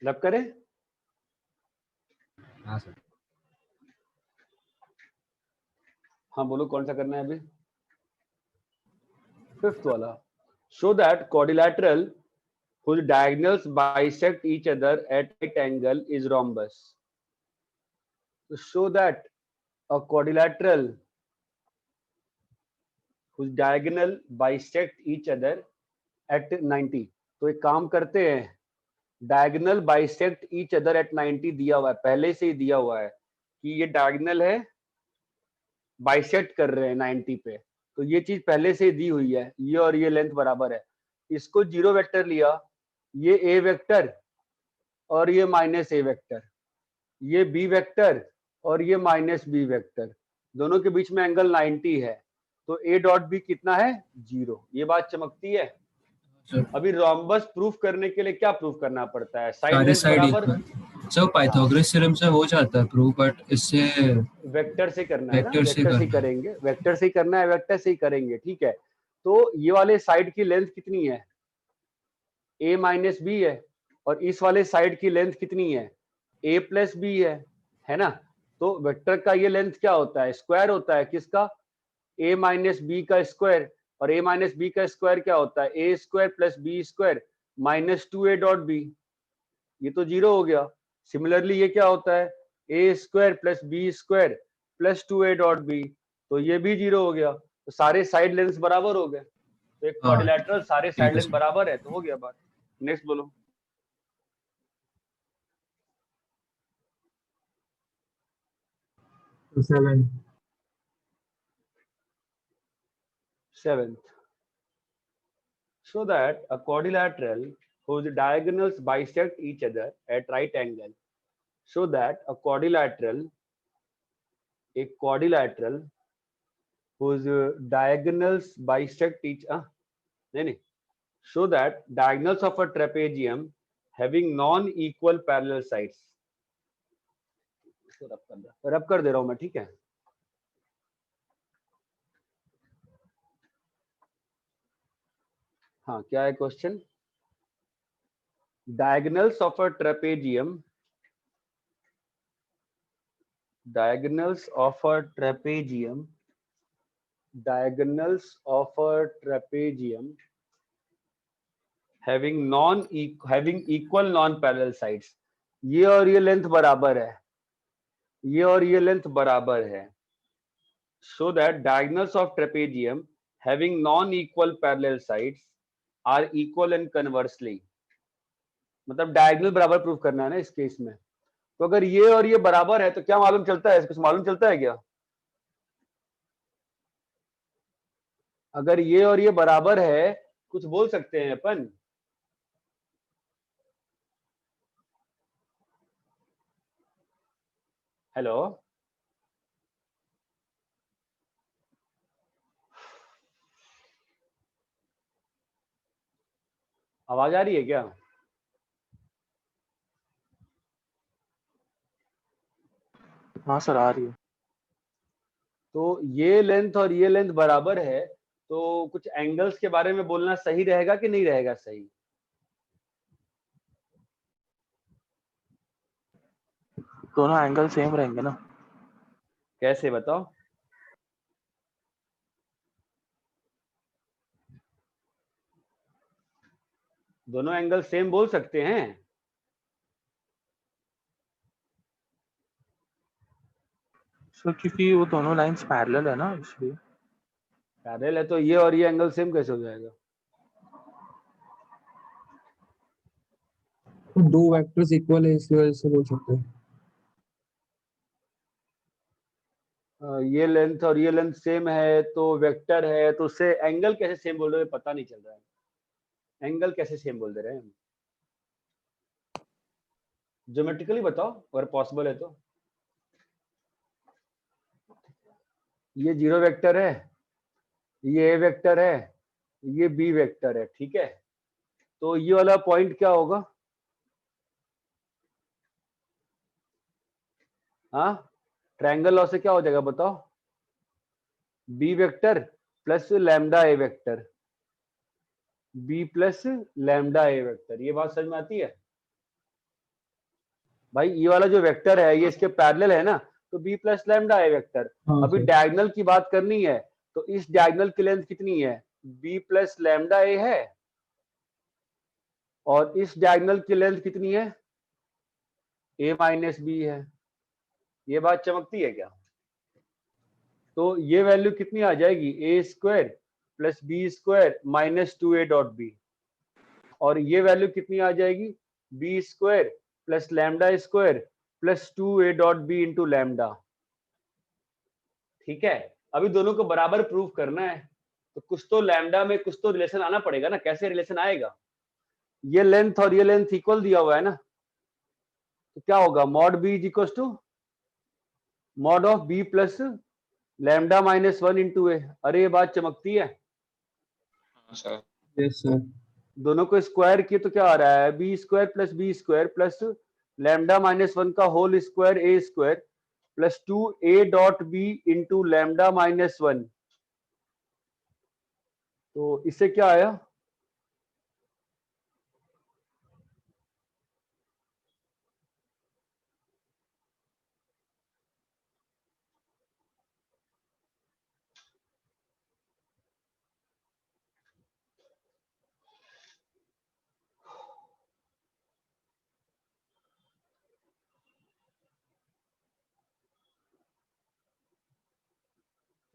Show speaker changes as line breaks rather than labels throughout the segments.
रब करें?
हाँ सर।
हाँ बोलो कौन सा करना है अभी? फिफ्थ वाला। Show that quadrilateral whose diagonals bisect each other at right angle is rhombus. To show that a quadrilateral whose diagonal bisect each other at 90. तो एक काम करते हैं, diagonal bisect each other at 90 दिया हुआ है, पहले से ही दिया हुआ है कि ये डायगोनल है, बाइसेक्ट कर रहे हैं 90 पे, तो ये चीज पहले से ही दी हुई है, ये और ये लेंथ बराबर है। इसको जीरो वेक्टर लिया, ये ए वेक्टर और ये माइनस ए वेक्टर, ये बी वेक्टर और ये माइनस बी वेक्टर, दोनों के बीच में एंगल 90 है, तो ए डॉट बी कितना है? 0। ये बात चमकती है। अभी रोम्बस प्रूफ करने के लिए क्या प्रूफ करना पड़ता है? साइड
सारे
लेंथ
साइड
बराबर।
इक्वल। सर पाइथागोरस थ्योरम से हो जाता है प्रूफ, बट इससे
वेक्टर से करना है ना,
वेक्टर से
वेक्टर से ही
करना है।
करेंगे, वेक्टर से ही करना है, वेक्टर से ही करेंगे, ठीक है। तो ये वाले साइड की लेंथ कितनी है? a माइनस बी है, और इस वाले साइड की लेंथ कितनी है? a प्लस बी है ना। तो वेक्टर का ये लेंथ क्या होता है? स्क्वायर होता है किसका? a माइनस बी का स्क्वायर, और a माइनस बी का स्क्वायर क्या होता है? a square plus B square minus 2a dot B, ये तो 0 हो गया। सिमिलरली ये क्या होता है? a square plus B square plus 2a dot B, तो ये भी 0 हो गया। तो सारे साइड लेंथ बराबर हो गए, तो एक
हाँ
क्वाड्रिलैटरल सारे
ठीक
साइड
है
लेंथ
सर।
बराबर है, तो हो गया बात। नेक्स्ट बोलो।
Seven.
Seventh, so that a quadrilateral whose diagonals bisect each other at right angle, so that a quadrilateral whose diagonals bisect each नहीं, so that diagonals of a trapezium having non-equal parallel sides, रब कर दे रहा हूं मैं, ठीक है। हाँ क्या है question? diagonals of a trapezium, diagonals of a trapezium, diagonals of a trapezium having equal non parallel sides, ये और ये लेंथ बराबर है, ये और ये लेंथ बराबर है, so that diagonals of trapezium having non equal parallel sides are equal and conversely, मतलब डायगोनल बराबर प्रूफ करना है ना इस केस में। तो अगर ये और ये बराबर है तो क्या मालूम चलता है? कुछ मालूम चलता है क्या? अगर ये और ये बराबर है, कुछ बोल सकते हैं अपन? हेलो, आवाज आ रही है क्या?
हाँ सर आ रही है।
तो ये लेंथ और ये लेंथ बराबर है, तो कुछ एंगल्स के बारे में बोलना सही रहेगा कि नहीं रहेगा सही?
दोनों एंगल सेम रहेंगे ना।
कैसे बताओ? दोनों एंगल सेम बोल सकते हैं?
सर क्योंकि वो दोनों लाइंस पैरेलल है ना, इसलिए।
पैरेलल है तो ये और ये एंगल सेम कैसे हो जाएगा?
तो दो वेक्टर्स इक्वल है इसकी वजह से बोल सकते हैं।
ये लेंथ और ये लेंथ सेम है तो वेक्टर है, तो उससे एंगल कैसे सेम बोल रहे हैं पता नहीं चल रहा है। एंगल कैसे सेम बोल दे रहे हैं? ज्योमेट्रिकली बताओ अगर पॉसिबल है तो। ये जीरो वेक्टर है, ये ए वेक्टर है, ये बी वेक्टर है, ठीक है। तो ये वाला पॉइंट क्या होगा? हाँ, ट्रायंगल लॉ से क्या हो जाएगा बताओ? बी वेक्टर प्लस लैम्डा ए वेक्टर, बी प्लस लैम्डा ए वेक्टर। ये बात समझ में आती है? भाई ये वाला जो वेक्टर है ये इसके पैरेलल है ना, तो बी प्लस लैम्डा है वेक्टर।
हाँ
अभी
सर।
डायगोनल की बात करनी है, तो इस डायगोनल की लेंथ कितनी है, बी प्लस लैम्डा ए है, और इस डायगोनल की लेंथ कितनी है, ए माइनस बी है। ये बात चमकती है क्या? तो ये वैल्यू कितनी आ जाएगी, a square plus B square minus 2a dot b, और ये वैल्यू कितनी आ जाएगी, b square plus lambda square plus 2a dot b into lambda. ठीक है, अभी दोनों को बराबर प्रूव करना है, तो कुछ तो लैम्डा में कुछ तो रिलेशन आना पड़ेगा ना। कैसे रिलेशन आएगा, ये लेंथ और ये लेंथ इक्वल दिया हुआ है ना, तो क्या होगा, mod b is equal to mod of b plus lambda minus 1 into a. अरे ये बात चमकती है।
हाँ सर।
Yes sir.
दोनों को स्क्वायर किए तो क्या आ रहा है, b square plus lambda minus 1 का होल स्क्वायर ए square plus 2a dot b into lambda minus 1। तो इससे क्या आया,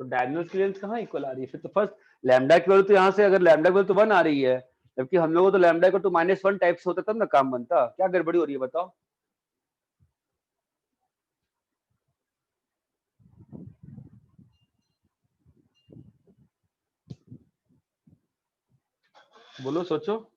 तो डायगोनल की लेंथ कहाँ इक्वल आ रही है फिर, तो फर्स्ट लैम्डा की वैल्यू तो यहाँ से, अगर लैम्डा की वैल्यू तो 1 आ रही है, जबकि हम लोगों को तो लैम्डा को तो -1 टाइप्स होता तब ना काम बनता। क्या गड़बड़ी हो रही है बताओ। बोलो, सोचो।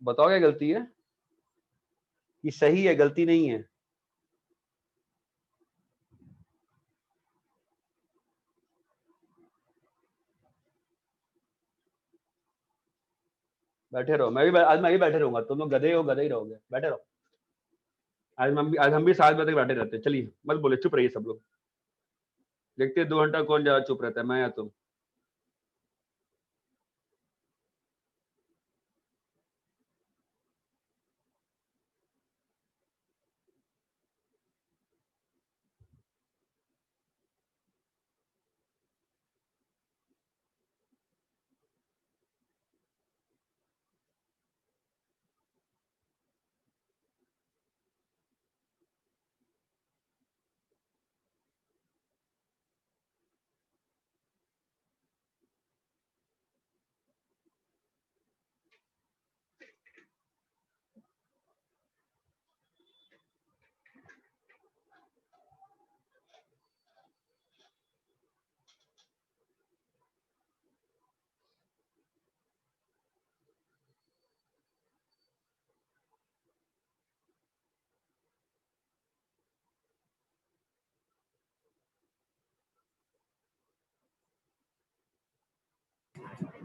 बताओ क्या गलती है, कि सही है, गलती नहीं है। बैठे रहो, आज मैं भी बैठे रहूंगा, तुम लोग गधे हो, गधे ही रहोगे, बैठे रहो। आज हम भी 7 बजे तक बैठे रहते हैं। चलिए मत बोले, चुप रहिए सब लोग। देखते हैं 2 घंटा कौन ज्यादा चुप रहता है, मैं या तुम।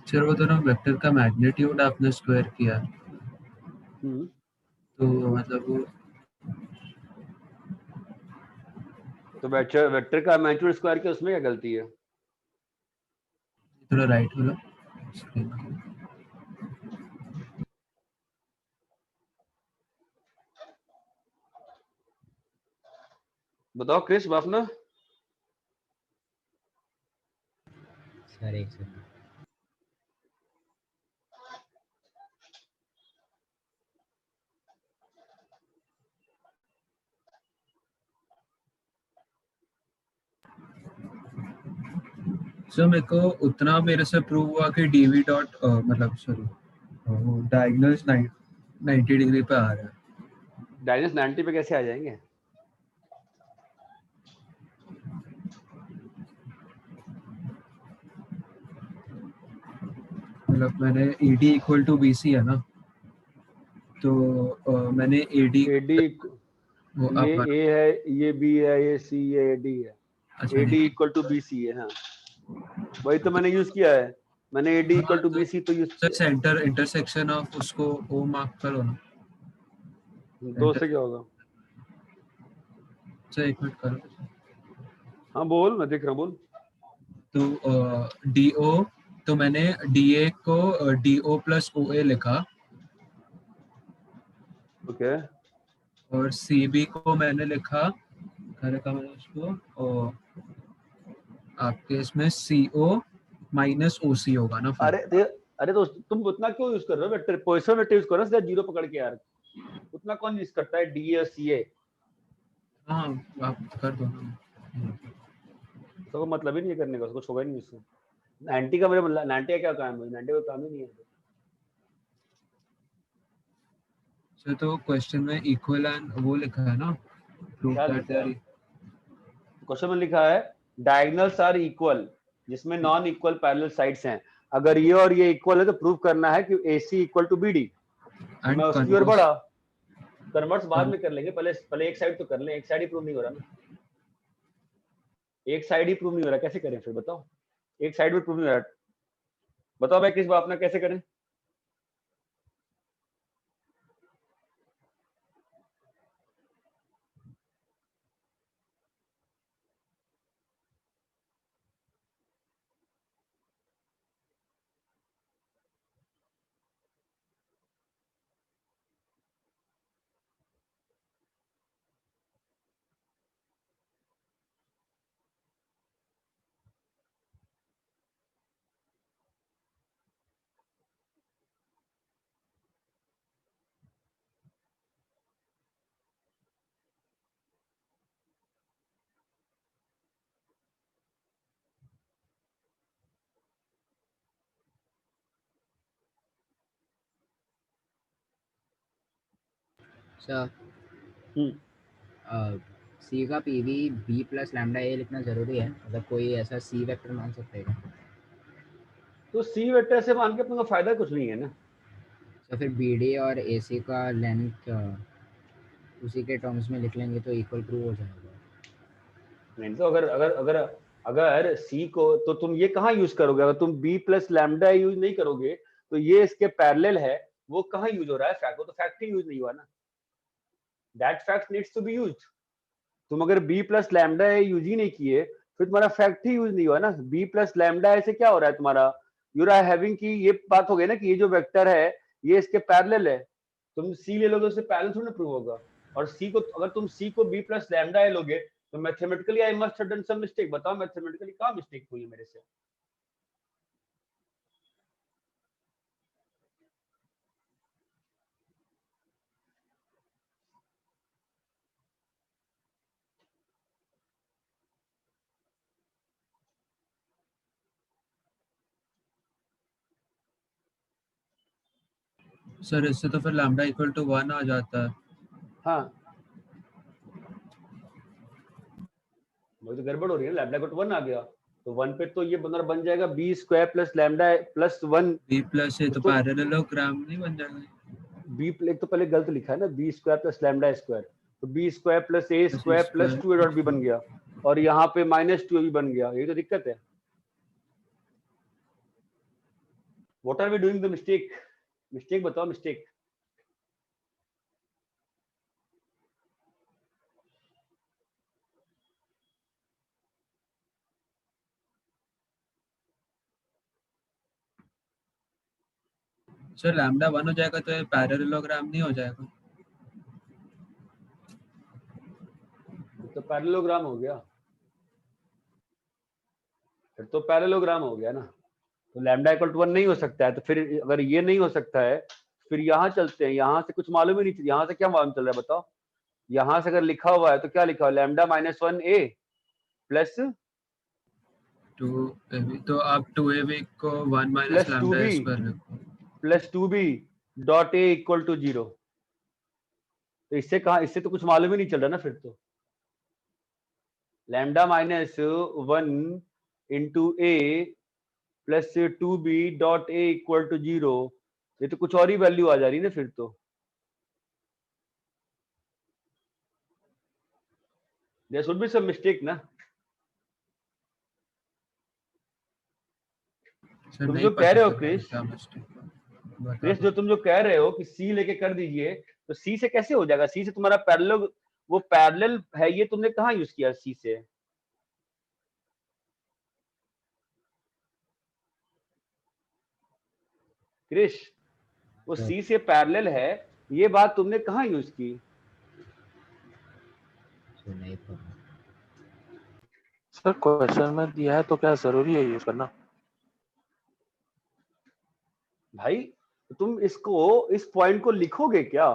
सर वो दोनों वेक्टर का मैग्नीट्यूड आपने स्क्वायर किया,
हम्म,
तो मतलब वो
तो वेक्टर वेक्टर का मैग्नीट्यूड स्क्वायर के उसमें क्या गलती है।
थोड़ा राइट वाला स्क्रीन को।
बताओ क्रिस बाफना।
सर एक सेकंड।
सर मेरे को उतना मेरे से प्रूव हुआ कि डीवी डॉट मतलब सॉरी डायगोनल 90 डिग्री पे आ रहा है।
डायनेस 90 पे कैसे आ जाएंगे?
मतलब मैंने AD इक्वल टू BC है ना, तो मैंने AD
एडी
वो
ये
आप
ए है, ये बी है, ये सी है, एडी है,
अच्छा
AD equal to B C है। हाँ वही तो मैंने यूज किया है, मैंने AD equal to B C तो यूज
सर
किया
सेंटर इंटरसेक्शन ऑफ उसको वो मार्क करो ना।
है। दो से क्या होगा?
सर एक मिनट करो।
हाँ बोल, मैं देख रहा हूँ, बोल।
तो DO, तो मैंने DA को DO प्लस OA लिखा,
ओके
और CB को मैंने लिखा, क्या लिखा मैंने उसको, और आपके इसमें CO माइनस OC होगा ना फिर।
अरे तो तुम उतना क्यों यूज कर रहे हो वेक्टर? पोजिशन वेक्टर यूज करो, सीधा जीरो पकड़ के यार। उतना कौन यूज करता है डी और सी ए?
हाँ आप कर दो ना।
तो मतलब ही नहीं है करने का, उसको छोड़ा ही नहीं उससे। 90 का मेरे 90 का क्या काम है? 90 का काम ही नहीं है।
सर तो क्वेश्चन में इक्वल एंड वो लिखा है ना, प्रूव
क्या
दैट
लिखा है क्वेश्चन में? लिखा है डायगोनल्स आर इक्वल, जिसमें नॉन इक्वल पैरेलल साइड्स हैं। अगर ये और ये इक्वल है तो प्रूव करना है कि AC equal to BD।
And
मैं उसकी ओर बढ़ा, कन्वर्ट्स बाद में कर लेंगे, पहले पहले एक साइड तो कर लें। एक साइड ही प्रूव नहीं हो रहा ना, एक साइड ही प्रूव नहीं हो रहा, कैसे करें फिर बताओ? एक साइड में प्रूव नहीं हो रहा, बताओ भाई किस बात में कैसे करें?
सर
हम्म
सी का पीवी बी प्लस लैम्डा ए लिखना जरूरी है? मतलब कोई ऐसा सी वेक्टर मान सकते हैं क्या?
तो सी वेक्टर से मान के अपने को फायदा कुछ नहीं है ना।
तो फिर बी डी और ए सी का लेंथ उसी के टर्म्स में लिख लेंगे तो इक्वल प्रूव हो जाएगा।
नहीं तो अगर अगर अगर अगर सी को तो तुम ये कहाँ यूज करोगे? अगर तुम बी प्लस लैम्डा यूज नहीं करोगे तो ये इसके पैरेलल है, वो कहाँ यूज हो रहा है? फैक्ट, वो तो फैक्ट ही यूज नहीं हुआ ना। That fact needs to be used. तुम अगर बी प्लस लैम्डा यूज ही नहीं किए फिर तुम्हारा फैक्ट ही यूज नहीं हुआ ना। बी प्लस लैम्डा से क्या हो रहा है तुम्हारा? यू आर हैविंग की ये बात हो गई ना कि ये जो वेक्टर है ये इसके पैरेलल है। तुम सी ले लोगे उससे पैरेलल थोड़ी ना प्रूव होगा। और सी को, अगर तुम सी को बी प्लस लैम्डा लोगे तो mathematically I must have done some mistake. बताओ मैथमेटिकली कहाँ मिस्टेक हुई है मेरे से?
सर इससे तो फिर लैम्डा इक्वल टू 1 आ जाता है।
हाँ वही तो गड़बड़ हो रही है ना। लैम्डा को 1 आ गया तो 1 पे तो ये बन जाएगा b square plus lambda plus 1।
B plus a तो
तो
पैरेललोग्राम नहीं बन जाएगा?
बी एक तो पहले गलत लिखा है ना, B square plus lambda square, तो B square plus A square plus 2 dot B बन गया, और यहाँ पे -2 भी बन गया। यही तो दिक्कत है। What are we doing the mistake? Mistake बताओ, मिस्टेक।
सर लैम्डा 1 हो जाएगा तो ये पैरेललोग्राम नहीं हो जाएगा?
तो पैरेललोग्राम हो गया, फिर तो पैरेललोग्राम हो गया ना। तो लैम्डा इक्वल टू 1 नहीं हो सकता है, तो फिर अगर ये नहीं हो सकता है फिर यहाँ चलते हैं। यहाँ से कुछ मालूम ही नहीं, यहाँ से क्या मालूम चल रहा है बताओ? यहाँ से अगर लिखा हुआ है तो क्या लिखा हुआ है? लैम्डा -1 ए प्लस
2ab, तो आप 2ab को 1 minus
plus
lambda
2b
square रखो।
Plus 2b dot A equal to 0। तो इससे कहा, इससे तो कुछ मालूम ही नहीं चल रहा ना फिर तो। Lambda minus 1 into A plus 2b dot A equal to 0, ये तो कुछ और ही वैल्यू आ जा रही है ना फिर तो। There should be some mistake ना।
सर
तुम
नहीं
जो कह रहे हो
पता
क्रिश,
क्या मिस्टेक बता
क्रिश
दो।
जो तुम जो कह रहे हो कि सी लेके कर दीजिए, तो सी से कैसे हो जाएगा? सी से तुम्हारा पैरेलल, वो पैरेलल है, ये तुमने कहाँ यूज किया सी से? क्रिश, वो
सर
सी से पैरेलल है, ये बात तुमने कहाँ यूज की?
सर नहीं पता।
सर क्वेश्चन में दिया है तो क्या जरूरी है यूज करना?
भाई तुम इसको, इस पॉइंट को लिखोगे क्या?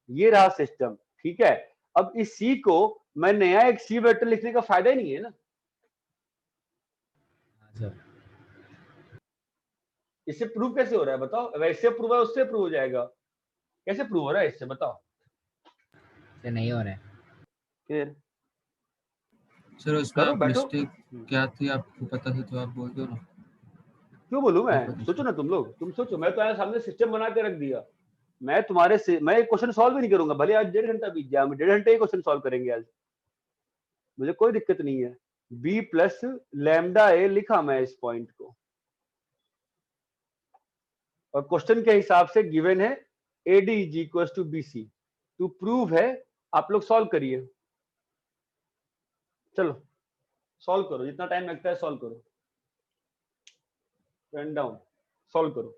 ये रहा सिस्टम, ठीक है। अब इस सी को मैं नया एक सी वेक्टर लिखने का फायदा ही नहीं है ना।
हाँ सर।
इससे प्रूव कैसे हो रहा है बताओ? वैसे प्रूव है, उससे प्रूव हो जाएगा, कैसे प्रूव हो रहा है इससे बताओ?
सर नहीं हो रहा है।
फिर
सर उसमें
करो,
आप
बैठो।
मिस्टेक क्या थी आपको पता था तो आप बोल दो ना।
क्यों बोलूं
नहीं
मैं?
पता
सोचो
सर।
ना तुम लोग, तुम सोचो। मैं तो यहाँ सामने सिस्टम बना के रख दिया। मैं तुम्हारे से, मैं एक क्वेश्चन सॉल्व भी नहीं करूंगा, भले आज 1.5 घंटा बीत जाए, हम 1.5 घंटे ही क्वेश्चन सॉल्व करेंगे आज, मुझे कोई दिक्कत नहीं है। बी प्लस लैम्डा ए लिखा मैं इस पॉइंट को, और क्वेश्चन के हिसाब से गिवन है AD is equal to B C. To prove है, आप लोग सॉल्व करिए। चलो सॉल्व करो, जितना टाइम लगता है सॉल्व करो, रन डाउन, सॉल्व करो।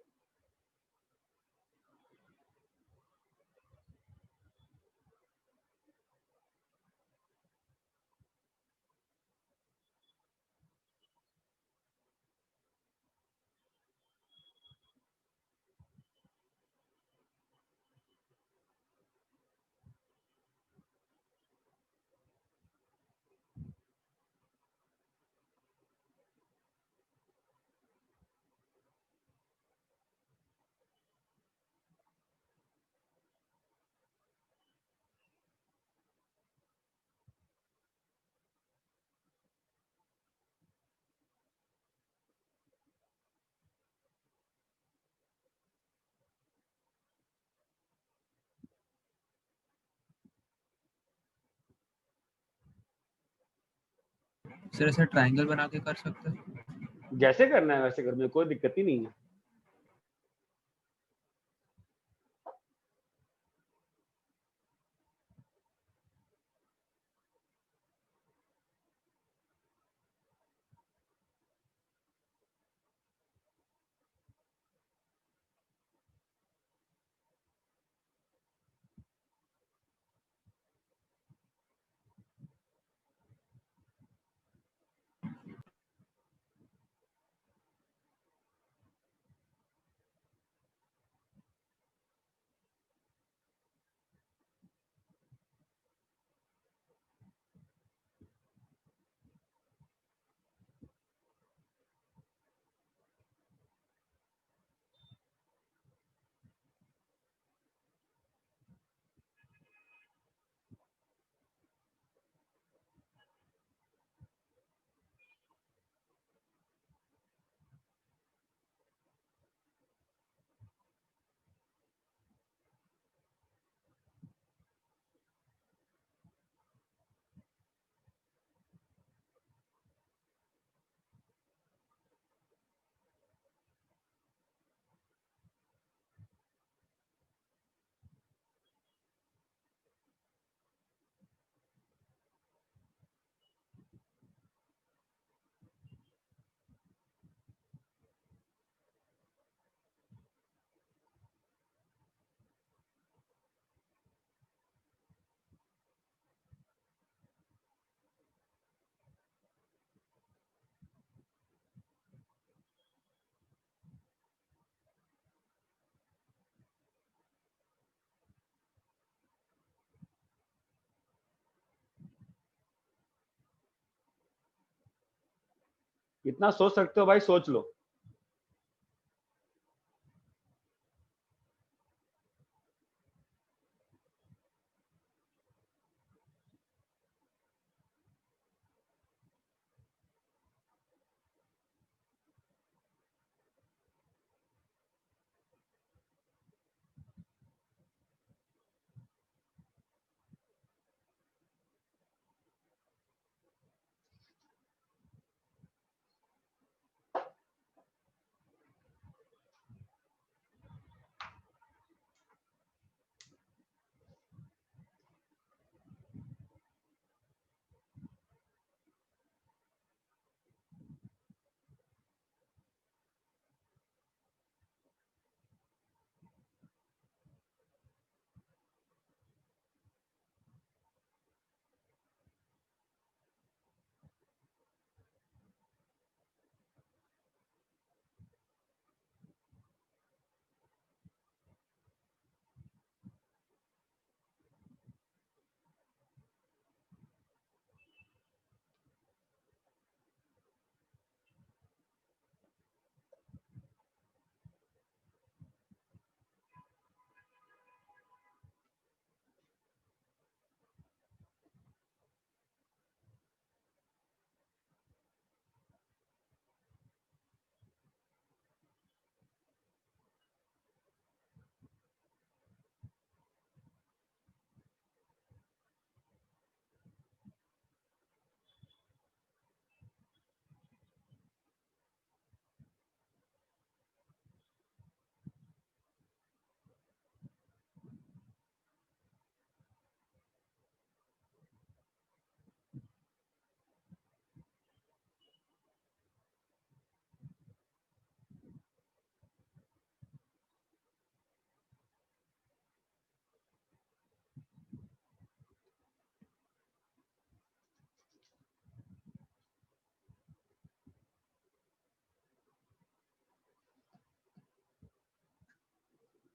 सर ऐसे ट्रायंगल बना के कर सकते हैं?
जैसे करना है वैसे कर, मुझे कोई दिक्कत ही नहीं है। इतना सोच सकते हो भाई, सोच लो।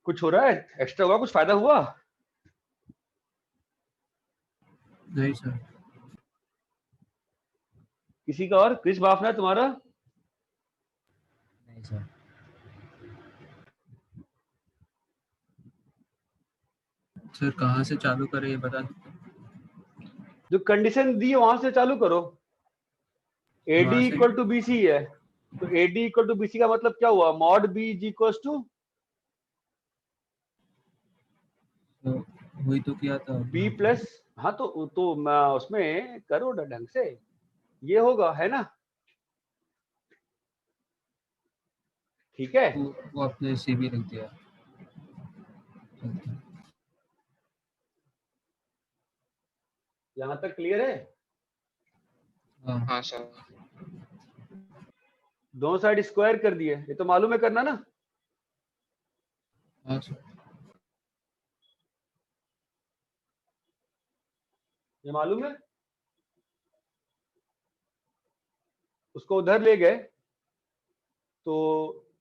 कुछ हो रहा है एक्स्ट्रा, हुआ कुछ फायदा हुआ?
नहीं सर।
किसी का और क्रिस बाफना तुम्हारा?
नहीं सर।
सर कहाँ से चालू करें ये बता दो।
जो कंडीशन दी है वहां से चालू करो। AD
वहाँ से?
इक्वल टू BC है, तो AD इक्वल टू BC का मतलब क्या हुआ? मॉड B इक्वल टू
तो वही तो किया था।
B प्लस, हाँ तो मैं उसमें करो ढंग से, ये होगा, है ना? ठीक है,
वो आपने CV लिख दिया।
यहाँ तक क्लियर है?
हाँ सर।
दोनों साइड स्क्वायर कर दिए, ये तो मालूम है करना ना?
हाँ सर।
ये मालूम है? उसको उधर ले गए तो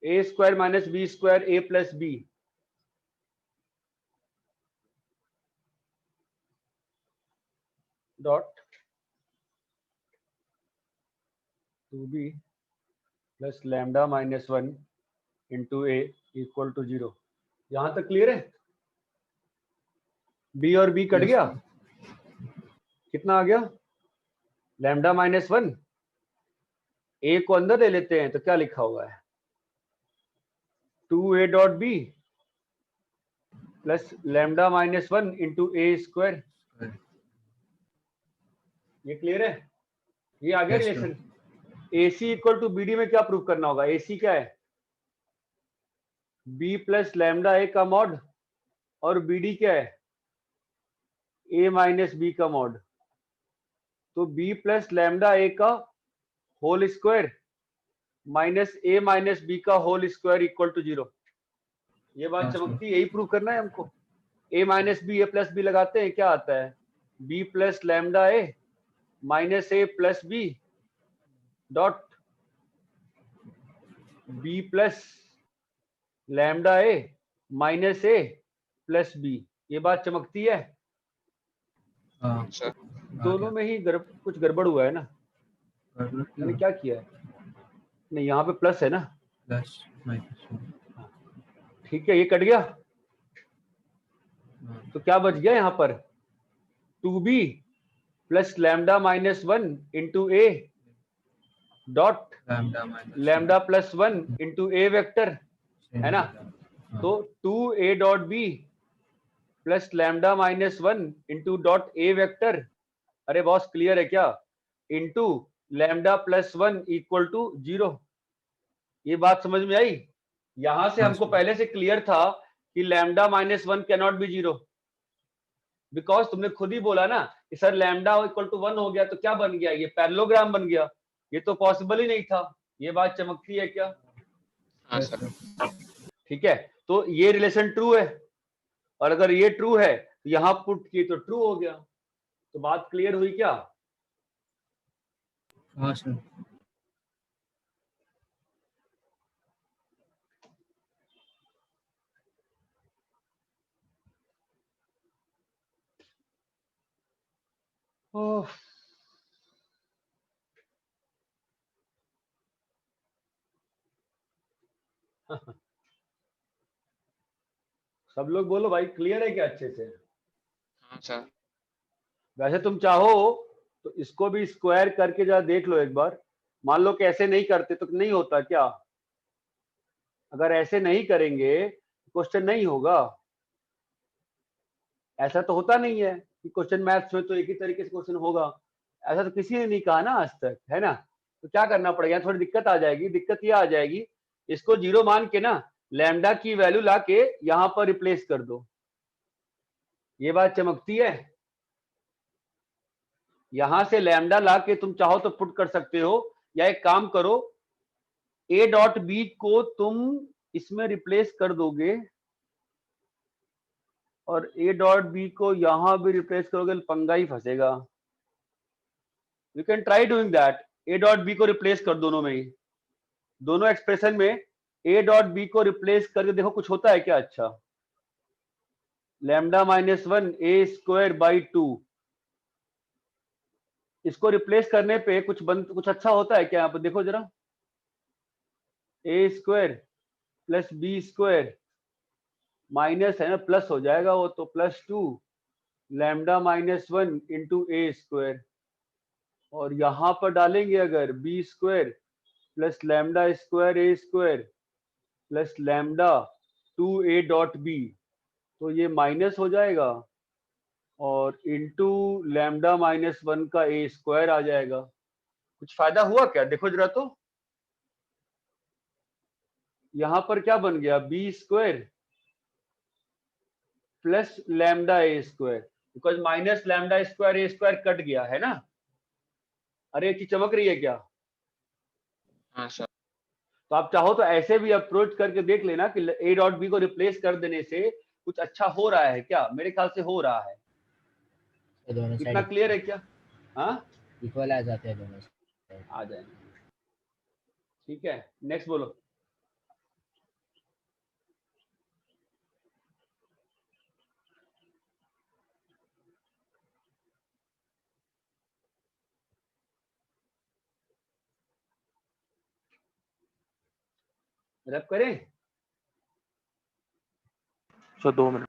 A square minus B square A plus B dot 2B plus lambda minus 1 into A equal to 0। यहां तक क्लियर है? B और B कट
Yes,
गया,
sir.
कितना आ गया? लैम्डा माइनस 1, A को अंदर ले लेते हैं तो क्या लिखा हुआ है? 2A dot B plus lambda minus 1 into A square. ये क्लियर है? ये आ गया
Yes, sir.
Relation. AC equal to BD में क्या प्रूव करना होगा? AC क्या है? B प्लस लैम्डा A का मॉड, और BD क्या है? A माइनस B का मॉड। तो B प्लस लैम्डा A का whole square minus A minus B का होल स्क्वायर इक्वल टू 0। ये बात
हाँ,
चमकती है, यही प्रूव करना है हमको। A minus B A plus B लगाते हैं, क्या आता है? B plus lambda A minus A plus B dot B plus lambda A minus A plus B। ये बात चमकती है?
हाँ सर।
दोनों में ही कुछ गड़बड़ हुआ है ना? मैंने क्या किया है? नहीं, यहाँ पे प्लस है ना,
प्लस माइनस।
ठीक है, ये कट गया
हाँ,
तो क्या बच गया यहाँ पर, 2b plus lambda minus 1 into A dot
lambda minus
lambda plus 1 into A vector, है ना। तो 2a dot B plus lambda minus 1 into dot A vector, अरे बॉस क्लियर है क्या, into lambda plus 1 equal to 0। ये बात समझ में आई। यहां से
हाँ,
हमको
सर।
पहले से क्लियर था कि lambda minus 1 can not be 0, because तुमने खुद ही बोला ना कि सर लैम्डा इक्वल टू 1 हो गया तो क्या बन गया, ये पैरेललोग्राम बन गया, ये तो पॉसिबल ही नहीं था। ये बात चमकती है क्या।
हाँ
Yes,
सर।
sir.
ठीक है, तो ये रिलेशन ट्रू है, और अगर ये ट्रू है तो यहां पुट किए तो ट्रू हो गया। तो बात क्लियर हुई क्या।
हाँ सर।
ओह, सब लोग बोलो भाई, क्लियर है क्या अच्छे से।
हाँ सर।
वैसे तुम चाहो तो इसको भी स्क्वायर करके जरा देख लो एक बार। मान लो कि ऐसे नहीं करते तो नहीं होता क्या, अगर ऐसे नहीं करेंगे क्वेश्चन नहीं होगा। ऐसा तो होता नहीं है कि क्वेश्चन मैथ्स में तो एक ही तरीके से क्वेश्चन होगा, ऐसा तो किसी ने नहीं कहा ना आज तक, है ना। तो क्या करना पड़ेगा, थोड़ी दिक्कत आ जाएगी। दिक्कत ये आ जाएगी, इसको 0 मान के ना लैम्डा की वैल्यू ला के यहां पर रिप्लेस कर दो। ये बात चमकती है। यहां से लैम्डा ला के तुम चाहो तो पुट कर सकते हो, या एक काम करो, ए डॉट बी को तुम इसमें रिप्लेस कर दोगे और ए डॉट बी को यहां भी रिप्लेस करोगे तो पंगा ही फंसेगा। You can try doing that. A dot b को रिप्लेस कर दोनों में ही, दोनों एक्सप्रेशन में ए डॉट बी को रिप्लेस करके देखो कुछ होता है क्या। अच्छा, lambda minus 1 a square by 2, इसको रिप्लेस करने पे कुछ अच्छा होता है क्या, यहाँ पर देखो जरा। A square plus B square minus है ना, प्लस हो जाएगा वो तो, plus 2 lambda minus 1 into a square, और यहां पर डालेंगे अगर b square plus lambda square ए square plus lambda 2a dot B, तो ये माइनस हो जाएगा और इंटू लैम्डा माइनस 1 का ए स्क्वायर आ जाएगा। कुछ फायदा हुआ क्या, देखो जरा तो। यहां पर क्या बन गया, B square plus lambda A square, because minus lambda square A square cut गया है ना। अरे ये चीज चमक रही है क्या।
हाँ सर।
तो आप चाहो तो ऐसे भी अप्रोच करके देख लेना कि ए डॉट बी को रिप्लेस कर देने से कुछ अच्छा हो रहा है क्या, मेरे ख्याल से हो रहा है।
तो दोनों
इतना
साइड
क्लियर है क्या। हाँ,
इक्वल आ जाते हैं दोनों साइड।
आ जाएंगे। ठीक है, नेक्स्ट बोलो। रब करें।
Sir 2 minute.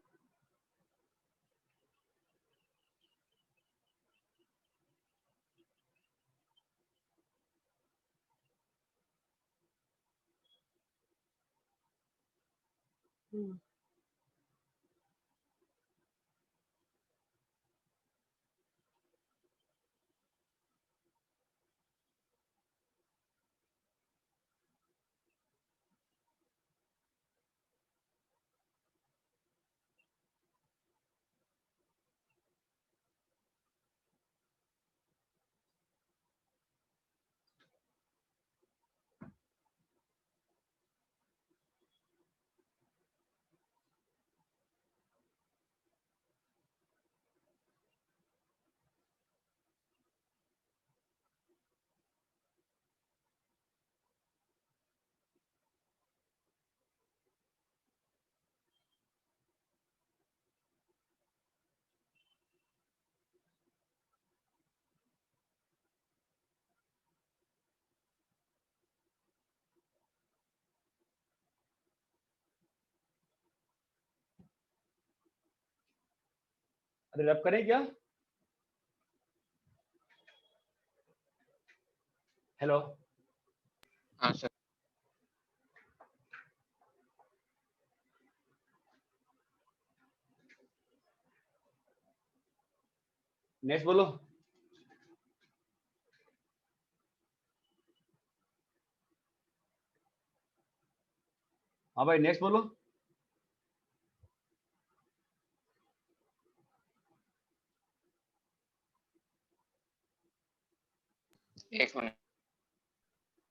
अरे रब करें क्या? हेलो,
हाँ सर।
नेक्स्ट बोलो। हाँ भाई नेक्स्ट बोलो।
एक मिनट।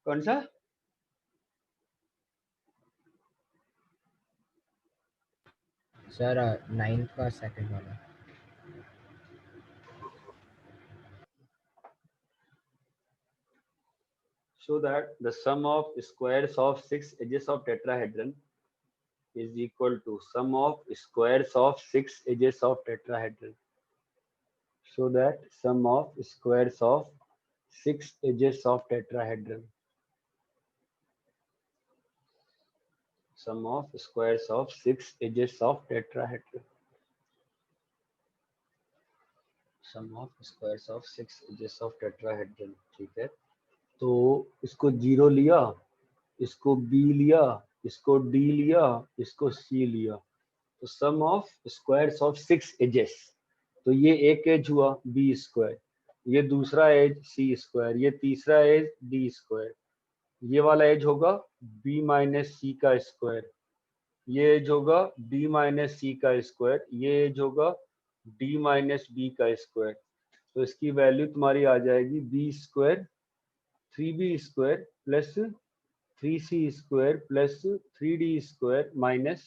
कौन सा?
सर 9th का सेकंड वाला।
So that the sum of squares of 6 edges of tetrahedron is equal to sum of squares of 6 edges of tetrahedron. So that sum of squares of 6 edges of tetrahedron. Sum of squares of 6 edges of tetrahedron. Sum of squares of 6 edges of tetrahedron. ठीक है, तो इसको 0 लिया, इसको B लिया, इसको D लिया, इसको C लिया, तो सम ऑफ स्क्वायर्स ऑफ 6 एजेस, तो ये एक एज हुआ B स्क्वायर, ये दूसरा एज C स्क्वायर, ये तीसरा एज D स्क्वायर, ये वाला एज होगा B माइनस C का स्क्वायर, ये एज होगा D माइनस C का स्क्वायर, ये एज होगा D माइनस B का स्क्वायर, तो इसकी वैल्यू तुम्हारी आ जाएगी B square 3B square plus 3C square plus 3D square minus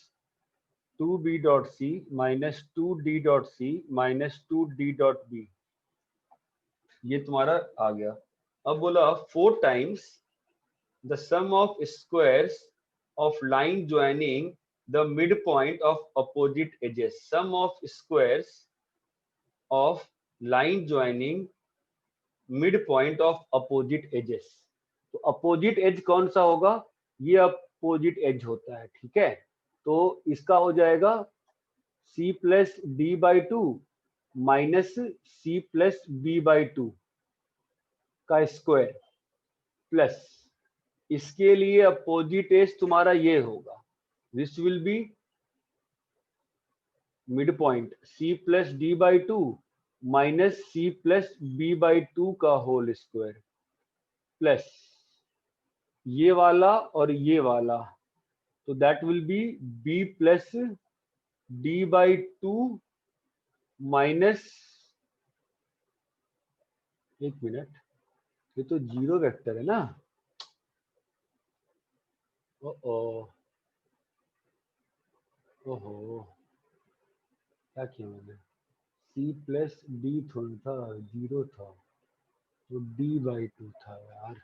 2B dot C minus 2D dot C minus 2D dot B, ये तुम्हारा आ गया। अब बोला 4 times the sum of squares of line joining the mid point of opposite edges, sum of squares of line joining mid point of opposite edges, तो opposite edge कौन सा होगा? ये अपोजिट एज होता है, ठीक है, तो इसका हो जाएगा C plus D by two minus C plus B by two का स्क्वायर प्लस इसके लिए अपोजिट एज तुम्हारा ये होगा, this will be mid point C plus D by two minus C plus B by two का whole square plus ये वाला और ये वाला, तो that will be B plus D by two minus, एक मिनट, ये तो जीरो वेक्टर है ना, ओहो क्या किया मैंने, C प्लस डी थोड़ा था, जीरो था, तो D बाई टू था यार,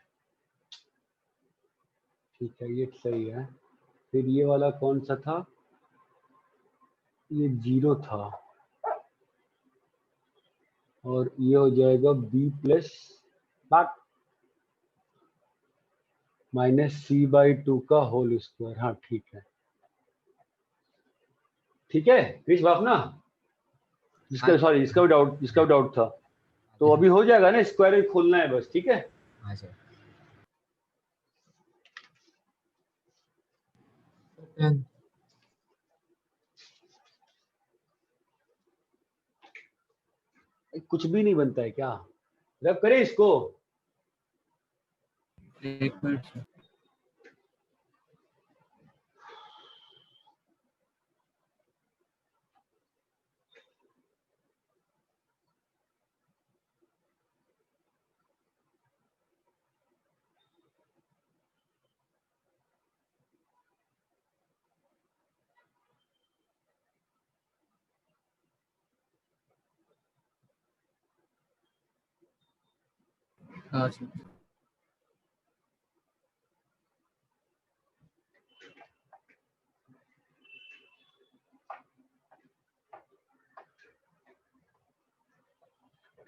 ठीक है ये सही है, फिर ये वाला कौन सा था, ये जीरो था, और ये हो जाएगा B plus minus C by two का होल स्क्वायर, हाँ ठीक है, ठीक है क्रिश बापना, जिसका सॉरी जिसका भी डाउट था, तो अभी हो जाएगा ना, स्क्वायर खोलना है बस, ठीक है।
हाँ सर।
10
कुछ भी नहीं बनता है क्या, रब करें इसको,
एक मिनट सर। हाँ सर।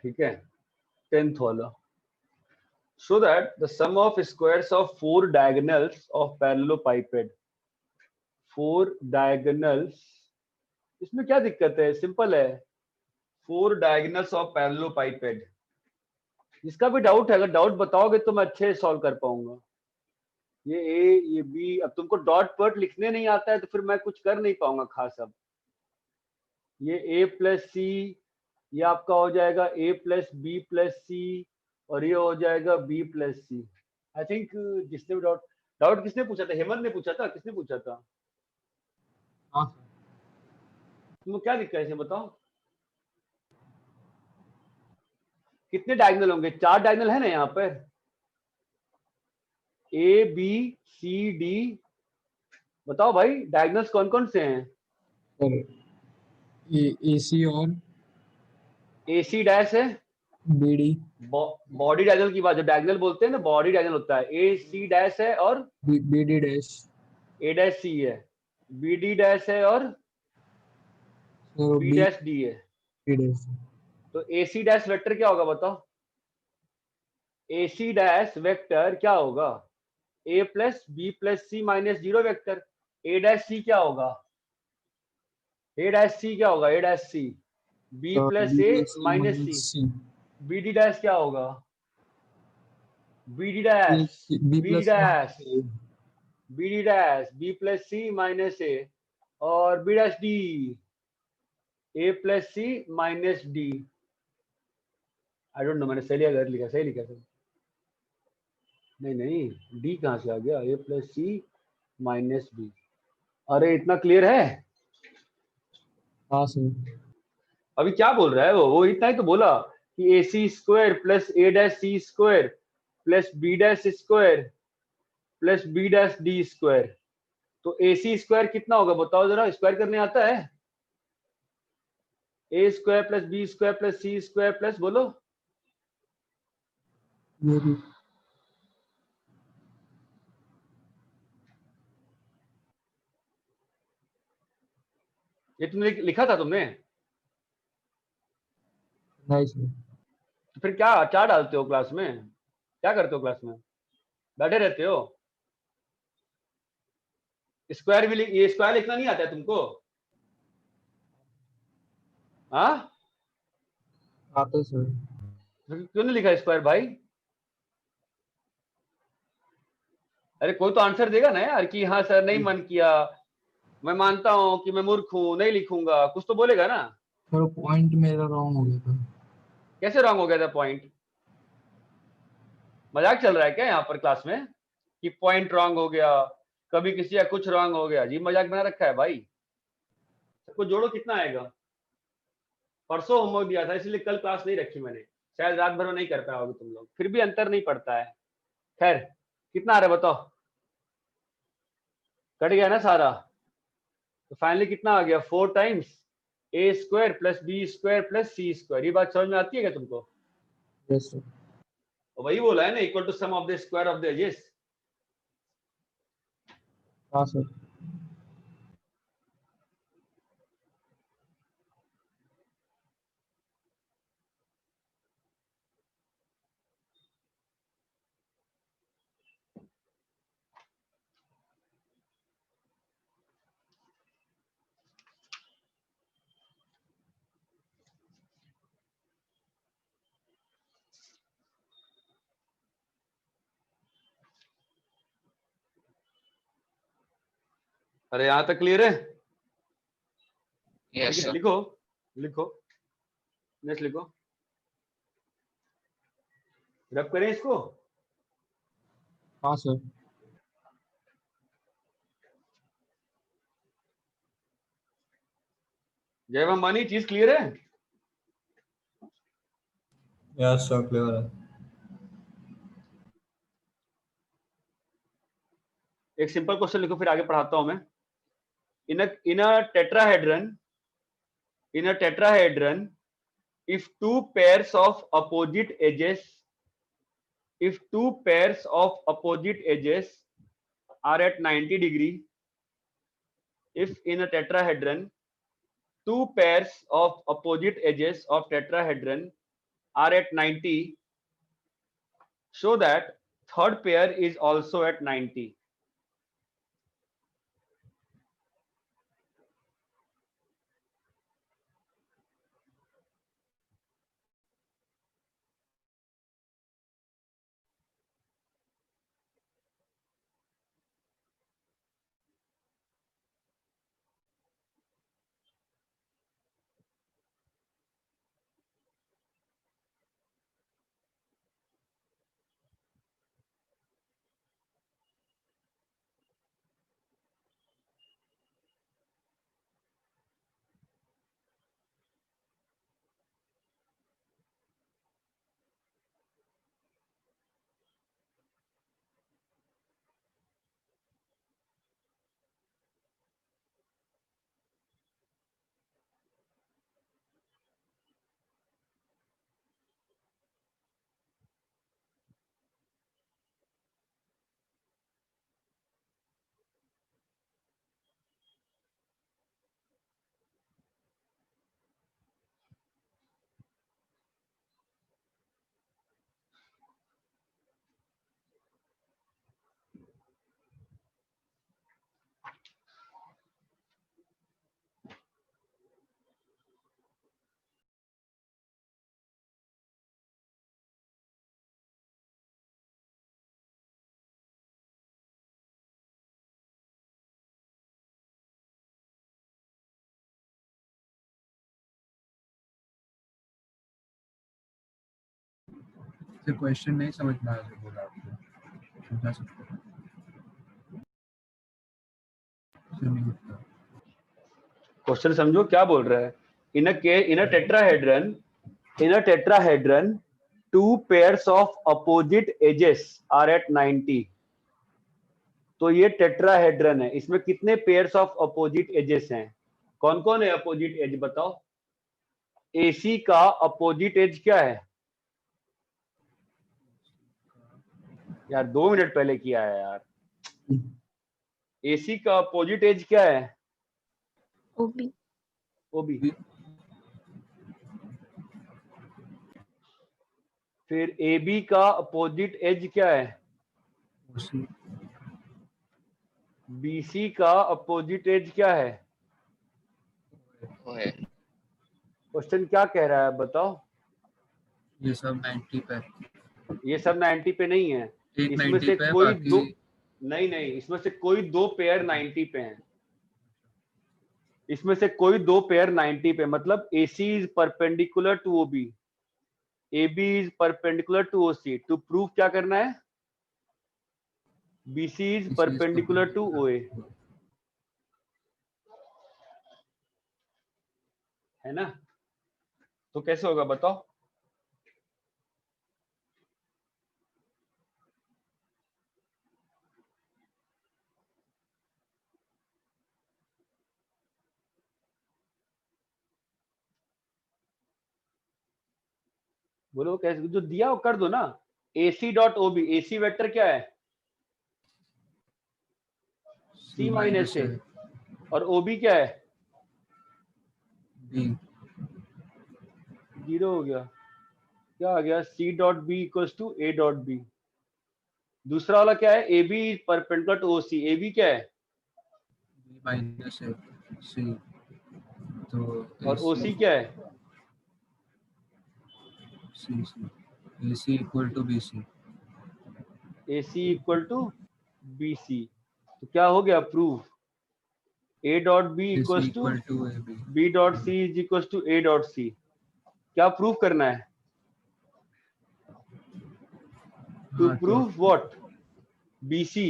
ठीक है 10th वाला, so that the sum of squares of 4 diagonals of parallelepiped, 4 diagonals, इसमें क्या दिक्कत है, सिंपल है, 4 डायगोनल्स ऑफ पैरेललोपाइपेड। जिसका भी डाउट है, अगर डाउट बताओगे तो मैं अच्छे से सॉल्व कर पाऊंगा। ये ए, ये बी, अब तुमको डॉट पॉट लिखने नहीं आता है तो फिर मैं कुछ कर नहीं पाऊंगा खास। अब ये ए प्लस सी, ये आपका हो जाएगा A plus B plus C, और ये हो जाएगा B plus C. I think जिसने भी डाउट किसने पूछा था? हेमंत ने पूछा था, किसने पूछा था?
हाँ
तुमको क्या दिक्कत है इसे बताओ? कितने डायगोनल होंगे? 4 डायगोनल है ना यहाँ पर, ए बी सी डी। बताओ भाई डायगोनल्स कौन कौन से हैं?
सर, ए सी और
ए सी डैश है,
बी डी,
बॉडी डायगोनल की बात, जो डायगोनल बोलते हैं ना बॉडी डायगोनल होता है। ए सी डैश है और
B D dash,
A dash C है, बी डी डैश है और
sir
B
B
dash D है।
डैश।
तो ए सी डैश वेक्टर क्या होगा बताओ? ए सी डैश वेक्टर क्या होगा? A plus B plus c minus 0 vector. A dash c क्या होगा? ए डैश सी क्या होगा? A dash c b plus a minus c. B D dash क्या होगा? B D dash
b
b
plus
dash b D dash b plus c minus a, और b dash d a plus c minus d. I don't know, मैंने सही लिखा, गलत लिखा, सही लिखा सर? नहीं नहीं, डी कहाँ से आ गया? ए प्लस सी माइनस बी। अरे इतना क्लियर है?
हाँ सर।
अभी क्या बोल रहा है वो इतना ही तो बोला कि a c square plus a dash c square plus b dash square plus b dash d square. तो ए सी स्क्वायर कितना होगा बताओ जरा, स्क्वायर करने आता है? A square plus B square plus c square plus, बोलो।
ये भी
ये तुमने लिखा था तुमने?
नहीं सर।
तो फिर क्या क्या डालते हो क्लास में? क्या करते हो क्लास में? बैठे रहते हो? स्क्वायर भी ये स्क्वायर लिखना नहीं आता है तुमको? हाँ,
आता सर।
क्यों नहीं लिखा स्क्वायर भाई? अरे कोई तो आंसर देगा ना यार कि हाँ सर नहीं मन किया, मैं मानता हूँ कि मैं मूर्ख हूँ, नहीं लिखूंगा, कुछ तो बोलेगा ना।
सर पॉइंट मेरा रॉन्ग हो गया था।
कैसे रॉन्ग हो गया था पॉइंट? मजाक चल रहा है क्या यहाँ पर क्लास में कि पॉइंट रॉन्ग हो गया, कभी किसी का कुछ रॉन्ग हो गया? जी मजाक बना रखा है भाई। सबको जोड़ो कितना आएगा? परसों होमवर्क दिया था इसलिए कल क्लास नहीं रखी मैंने, शायद रात भर में नहीं कर पाओगे तुम लोग, फिर भी अंतर नहीं पड़ता है। खैर कितना आ रहा है बताओ? कट गया ना सारा? तो फाइनली कितना आ गया? 4 times a square plus B square plus c square. ये बात समझ में आती है क्या तुमको?
Yes sir.
वही बोला है ना, equal to sum of the square of the edges.
हाँ सर।
अरे यहां तक क्लियर है?
Yes sir.
लिखो लिखो, नेक्स्ट लिखो, रब करें इसको।
हाँ सर।
जय अंबानी, चीज क्लियर है?
यस सर, क्लियर है।
एक सिंपल क्वेश्चन लिखो फिर आगे पढ़ाता हूं मैं। In a tetrahedron, if two pairs of opposite edges are at 90 degree, if in a tetrahedron two pairs of opposite edges of tetrahedron are at 90, show that third pair is also at 90.
फिर question नहीं समझ में आया जो बोला आपको, समझा सकते हो?
क्वेश्चन समझो क्या बोल रहा है। In a tetrahedron two pairs of opposite edges are at 90। तो ये टेट्राहेड्रन है, इसमें कितने पेयर्स ऑफ अपोजिट एजेस हैं? कौन कौन है अपोजिट एज बताओ। AC का अपोजिट एज क्या है यार? 2 मिनट पहले किया है यार। AC का अपोजिट एज क्या है?
ओबी।
OB। फिर AB का अपोजिट एज क्या है?
OC।
BC का अपोजिट एज क्या है? क्वेश्चन क्या कह रहा है बताओ।
ये सब 90 पे,
ये सब 90 पे नहीं है,
एक
इसमें
90
से
पे,
कोई
बाकी
दो नहीं, इसमें से कोई 2 पेयर 90 पे हैं। इसमें से कोई 2 पेयर 90 पे, मतलब AC is perpendicular to OB, AB is perpendicular to OC। To prove क्या करना है? BC is perpendicular to OA, है ना? तो कैसे होगा बताओ। बोलो कैसे, जो दिया वो कर दो ना। AC dot OB, AC vector क्या है? C माइनस A, और OB क्या है?
B।
0 हो गया। क्या आ गया? C dot B equals to A dot B। दूसरा वाला क्या है? AB is perpendicular to OC। AB क्या है?
B minus C। तो
और
AC
OC क्या है?
AC equal to BC।
AC equal to BC। तो क्या हो गया proof? A dot B
AC
equals to
equal to AB।
B dot C is equals to A dot C। क्या proof करना है? To prove what? BC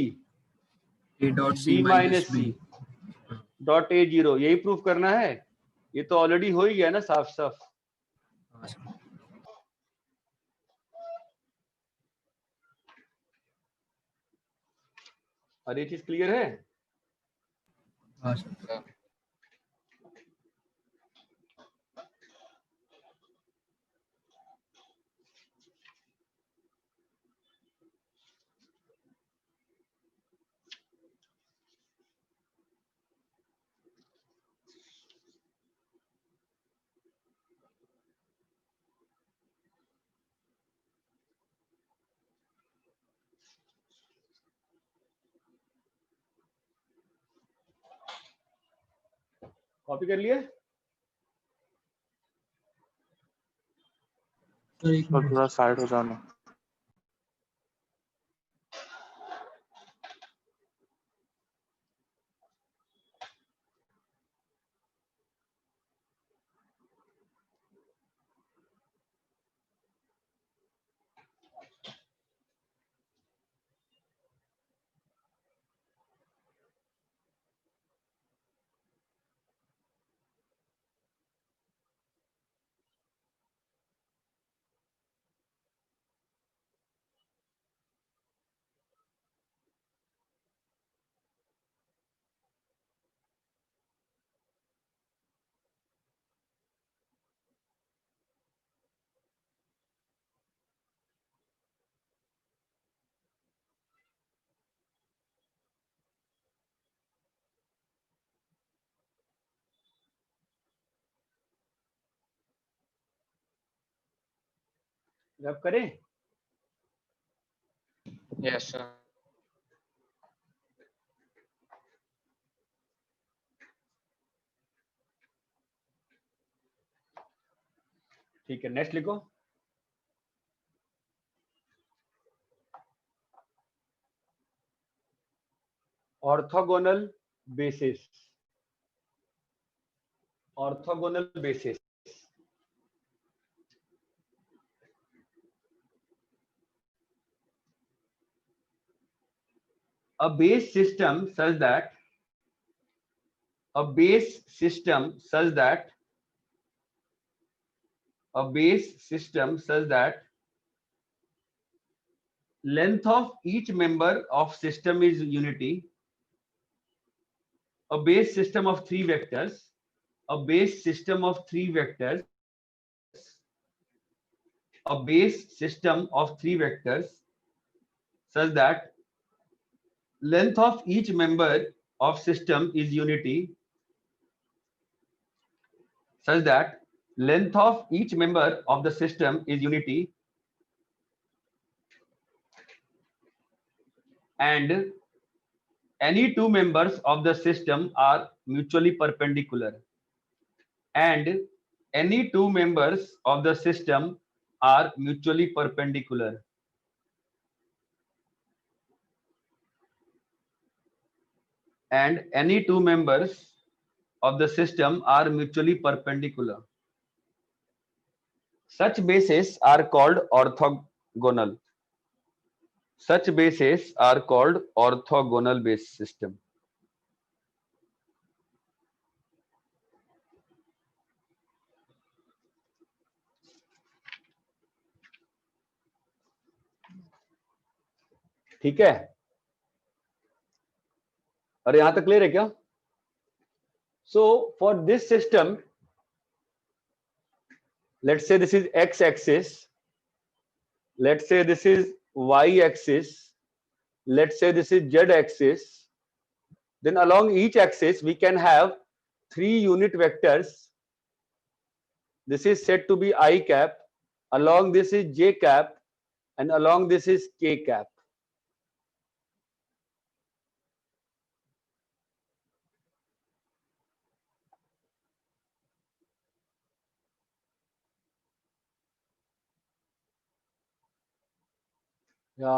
A dot C
B
minus
minus
B।
C dot A0, यही proof करना है। ये तो already हो ही गया ना साफ साफ।
हाँ सर।
और ये चीज क्लियर है?
हाँ सर।
कॉपी कर लिए?
सर एक
और
मिनट।
थोड़ा साइड हो जाना।
रब करें?
Yes, sir.
ठीक है, नेक्स्ट लिखो। Orthogonal basis. Orthogonal basis a base system such that a base system such that a base system such that length of each member of system is unity, a base system of three vectors, a base system of three vectors, a base system of three vectors such that length of each member of system is unity, such that length of each member of the system is unity, and any two members of the system are mutually perpendicular, and any two members of the system are mutually perpendicular. And any two members of the system are mutually perpendicular. Such bases are called orthogonal. Such bases are called orthogonal base system. ठीक है, और यहां तक clear है क्या? So for this system, let's say this is x axis, let's say this is y axis, let's say this is z axis, then along each axis we can have three unit vectors. This is said to be I cap, along this is j cap, and along this is k cap. या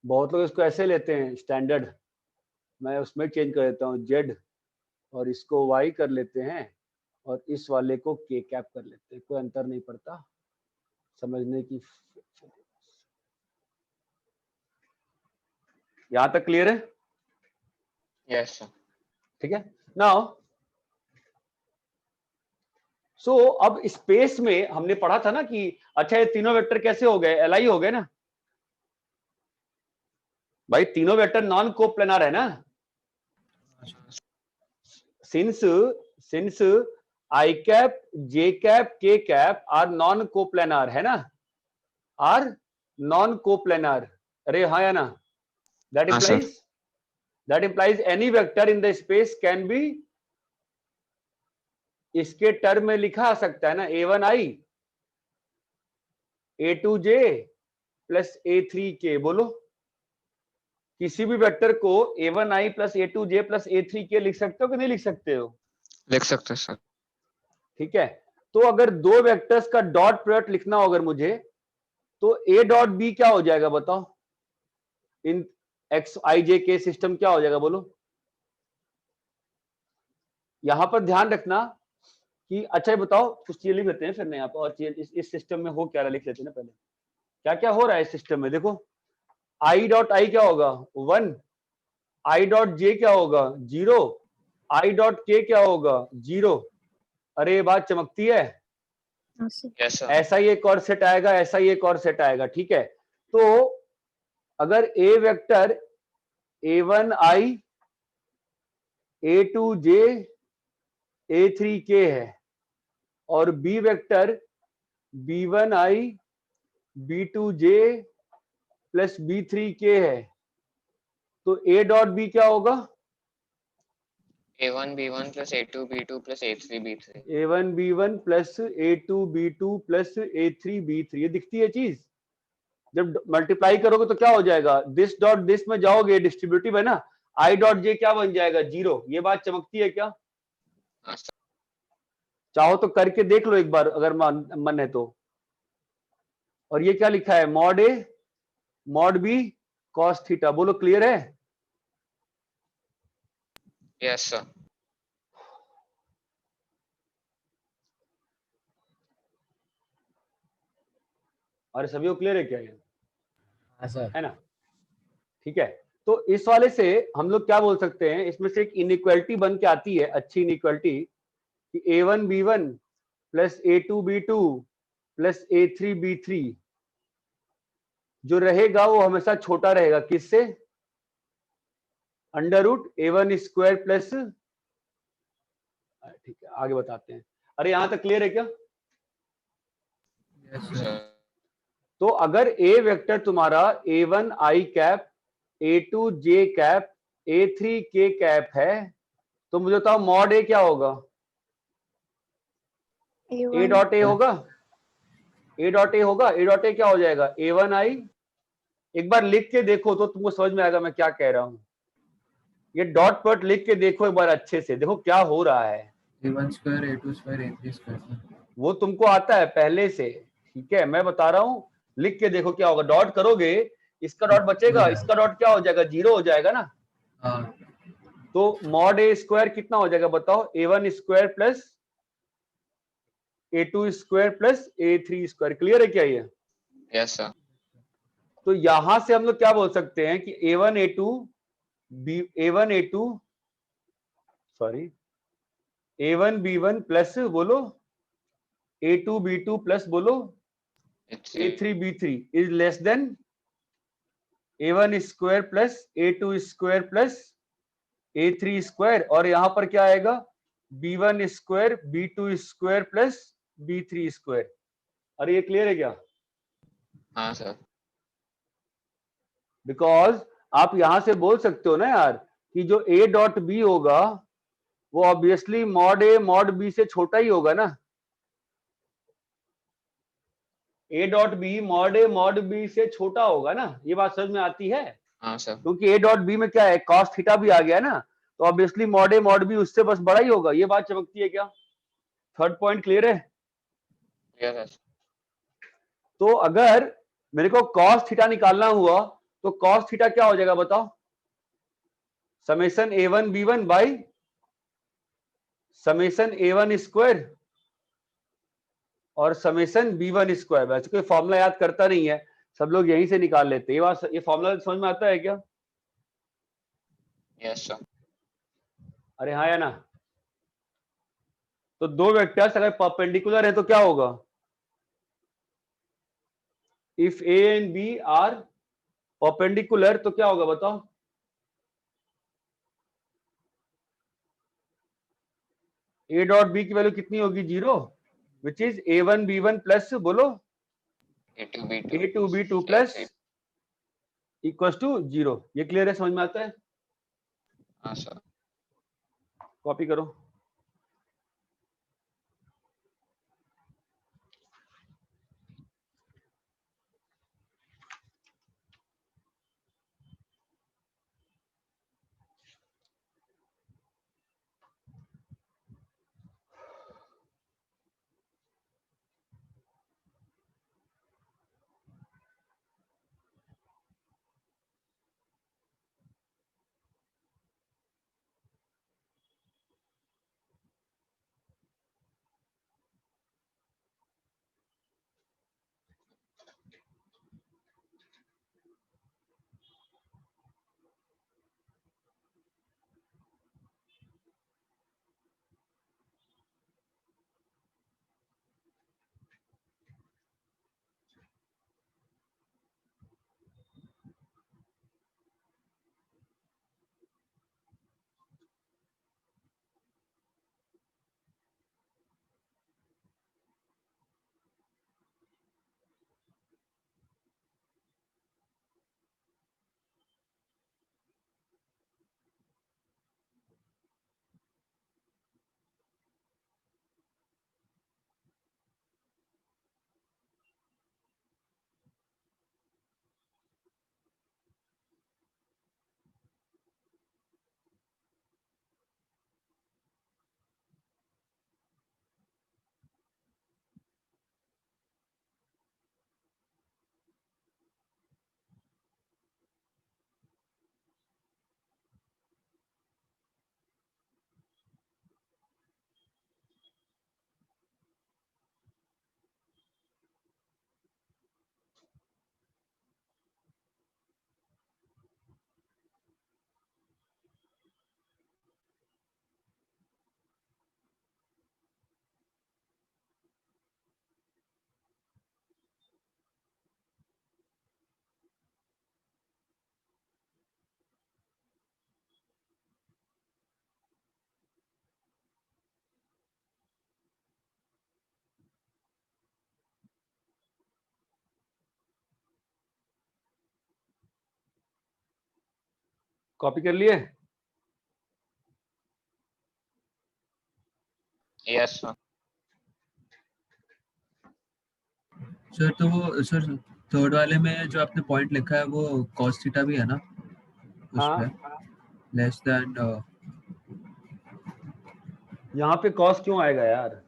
बहुत लोग इसको ऐसे लेते हैं standard, मैं उसमें change कर देता हूँ जेड, और इसको वाई कर लेते हैं और इस वाले को के कैप कर लेते हैं, कोई अंतर नहीं पड़ता समझने की। यहां तक क्लियर है?
Yes sir.
ठीक है, नाउ सो अब स्पेस में हमने पढ़ा था ना कि अच्छा ये तीनों वेक्टर कैसे हो गए, एलआई हो गए ना भाई, तीनों वेक्टर नॉन कोप्लेनार है ना, since I cap J cap के कैप आर नॉन कोप्लेनार है ना, आर नॉन कोप्लेनार, अरे हाँ या ना, that implies any vector in the space can be, इसके टर्म में लिखा आ सकता है ना a1i a2j प्लस a3k, बोलो किसी भी वेक्टर को a1i plus a2j plus a3k लिख सकते हो कि नहीं लिख सकते हो?
लिख सकते हैं सर।
ठीक है, तो अगर दो वेक्टर्स का डॉट प्रोडक्ट लिखना हो अगर मुझे, तो a डॉट b क्या हो जाएगा बताओ, इन एक्स आई जे के सिस्टम क्या हो जाएगा बोलो? यहां पर ध्यान रखना कि अच्छा ये बताओ, कुछ चीजें लिख लेते हैं फिर नहीं यहाँ पर, और इस सिस्टम में हो क्या रहा लिख लेते हैं ना पहले, क्या क्या हो रहा है इस सिस्टम में। देखो आई डॉट आई क्या होगा 1, आई डॉट जे क्या होगा 0, आई डॉट के क्या होगा 0। अरे ये बात चमकती है?
Yes sir.
ऐसा ही एक और सेट आएगा, ऐसा ही एक और सेट आएगा। ठीक है, तो अगर ए वेक्टर a1i a2j a3k है और B vector b1i b2j plus b3k है, तो a डॉट b क्या होगा
a1 b1 plus a2 b2 plus a3 b3,
a1 b1 plus a2 b2 plus a3 b3। ये दिखती है चीज, जब मल्टीप्लाई करोगे तो क्या हो जाएगा, दिस डॉट दिस में जाओगे डिस्ट्रीब्यूटिव है ना, आई डॉट जे क्या बन जाएगा 0। ये बात चमकती है क्या?
हाँ सर।
चाहो तो करके देख लो एक बार अगर मन है तो। और ये क्या लिखा है, mod A mod B cos theta, बोलो क्लियर है?
Yes sir.
और सभी को क्लियर है क्या ये?
हाँ सर।
है ना? ठीक है, तो इस वाले से हम लोग क्या बोल सकते हैं, इसमें से एक इनइक्वालिटी बन के आती है, अच्छी इनइक्वालिटी, कि A1B1 plus A2B2 plus A3B3 जो रहेगा वो हमेशा छोटा रहेगा किससे, under root A1 square plus, ठीक है आगे बताते हैं। अरे यहां तक क्लियर है क्या?
Yes
sir.
सर।
तो अगर ए वेक्टर तुम्हारा A1 I cap, A2 J cap, A3 K cap है, तो मुझे बताओ मॉड ए क्या होगा? ए डॉट ए होगा, ए डॉट ए होगा, ए डॉट ए क्या हो जाएगा? A1 I। एक बार लिख के देखो तो तुमको समझ में आएगा मैं क्या कह रहा हूं। ये डॉट पॉट लिख के देखो एक बार अच्छे से, देखो क्या हो रहा है।
A1 square A2 square A3 square.
वो तुमको आता है पहले से, ठीक है, मैं बता रहा हूं, लिख के देखो क्या होगा। डॉट करोगे, इसका डॉट बचेगा, इसका डॉट क्या हो जाएगा? 0 हो जाएगा ना।
हाँ
तो मॉड ए स्क्वायर कितना हो जाएगा बताओ? A1 square plus A2 square plus A3 square. Clear है क्या ये?
Yes, sir.
तो यहां से हम लोग क्या बोल सकते हैं कि A1 A2 sorry A1 B1 plus बोलो A2 B2 प्लस बोलो
It's
A3 B3 is less than A1 square plus A2 square plus A3 square, और यहां पर क्या आएगा? B1 square B2 square plus B3 square. अरे ये क्लियर है क्या?
हाँ सर।
बिकॉज आप यहां से बोल सकते हो ना यार कि जो A डॉट बी होगा वो obviously mod A mod B से छोटा ही होगा ना। A dot B mod A mod B से छोटा होगा ना, ये बात समझ में आती है?
हाँ सर।
क्योंकि A डॉट बी में क्या है, कॉस थीटा भी आ गया ना, तो obviously mod A mod B उससे बस बड़ा ही होगा। ये बात चमकती है क्या? थर्ड पॉइंट क्लियर है?
Yes, sir.
तो अगर मेरे को कॉस थीटा निकालना हुआ तो कॉस थीटा क्या हो जाएगा बताओ? Summation A1 B1 by summation A1 square और समेशन B1 स्क्वायर। वैसे कोई फॉर्मूला याद करता नहीं है, सब लोग यहीं से निकाल लेते हैं। ये बात, ये फॉर्मूला समझ में आता है क्या?
Yes, sir.
अरे हाँ या ना? तो दो वेक्टर्स अगर परपेंडिकुलर है तो क्या होगा? If A and B are perpendicular तो क्या होगा बताओ? A डॉट बी की वैल्यू कितनी होगी? 0, which is A1 B1 plus बोलो
A2 B2
A2 B2 plus
A3.
Equal to 0। ये क्लियर है? समझ में आता है?
हाँ सर।
कॉपी करो। कॉपी कर लिए?
Yes, sir.
सर तो वो सर थर्ड वाले में जो आपने पॉइंट लिखा है वो cos थीटा भी है ना उसमें,
हाँ,
लेस देन
यहाँ पे कॉस क्यों आएगा यार?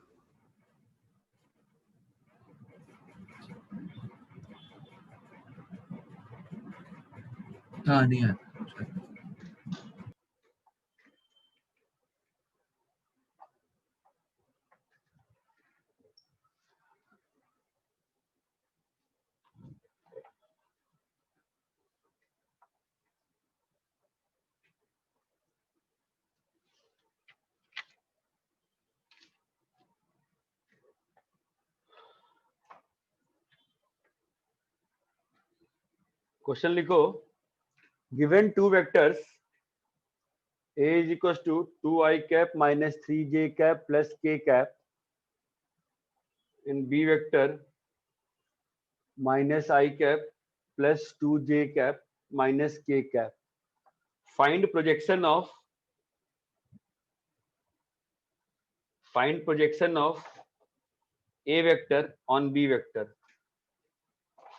हाँ नहीं है।
क्वेश्चन लिखो, given two vectors A is equals to 2i cap minus 3j cap plus k cap in B vector minus I cap plus 2j cap minus k cap. Find projection of A vector on B vector.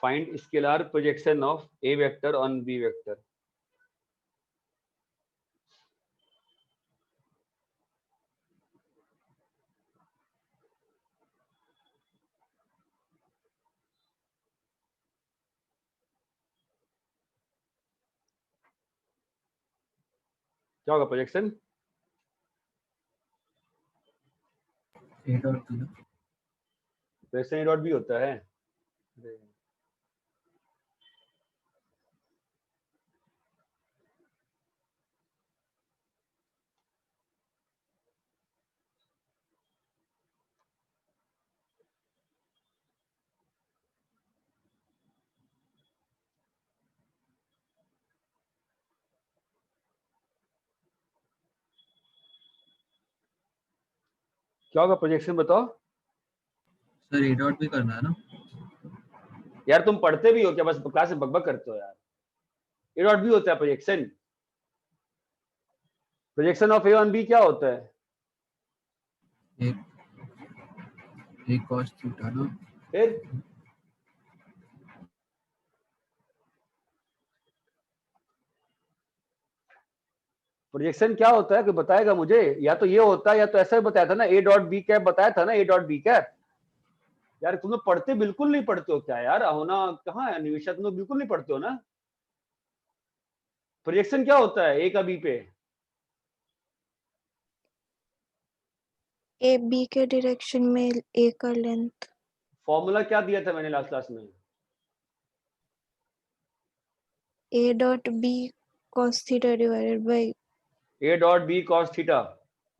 Find scalar projection of A vector on B vector. क्या होगा projection?
A dot B ना।
Projection ए dot B होता है। क्या होगा projection बताओ
sir A dot भी करना है ना।
यार, तुम पढ़ते भी हो क्या? बस क्लास में बकबक करते हो यार। ए डॉट बी होता है projection. Projection of A on B क्या होता है?
एक cos थीटा ना।
फिर प्रोजेक्शन क्या होता है? कोई बताएगा मुझे? या तो ये होता है या तो ऐसा ही बताया था ना, ए डॉट बी कैप बताया था ना, ए डॉट बी कैप। यार तुम लोग पढ़ते बिल्कुल नहीं पढ़ते हो क्या यार? होना कहाँ है निविशा, तुम लोग बिल्कुल नहीं पढ़ते हो ना। प्रोजेक्शन क्या होता है ए का बी पे?
ए बी के डायरेक्शन में ए का लेंथ।
फॉर्मूला क्या दिया था मैंने लास्ट क्लास में?
A dot b cos theta divided by
a dot b cos theta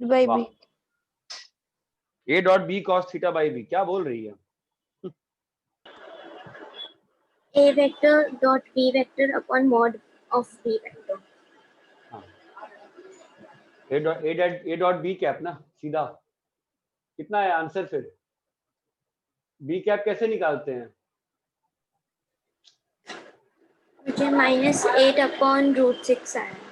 b.
वाह, a dot b cos theta by b. क्या बोल रही है?
A vector dot B vector upon mod of B vector.
हाँ, ए dot b cap ना, सीधा। कितना है आंसर? फिर बी कैप कैसे निकालते हैं?
मुझे -8 upon √6 आया।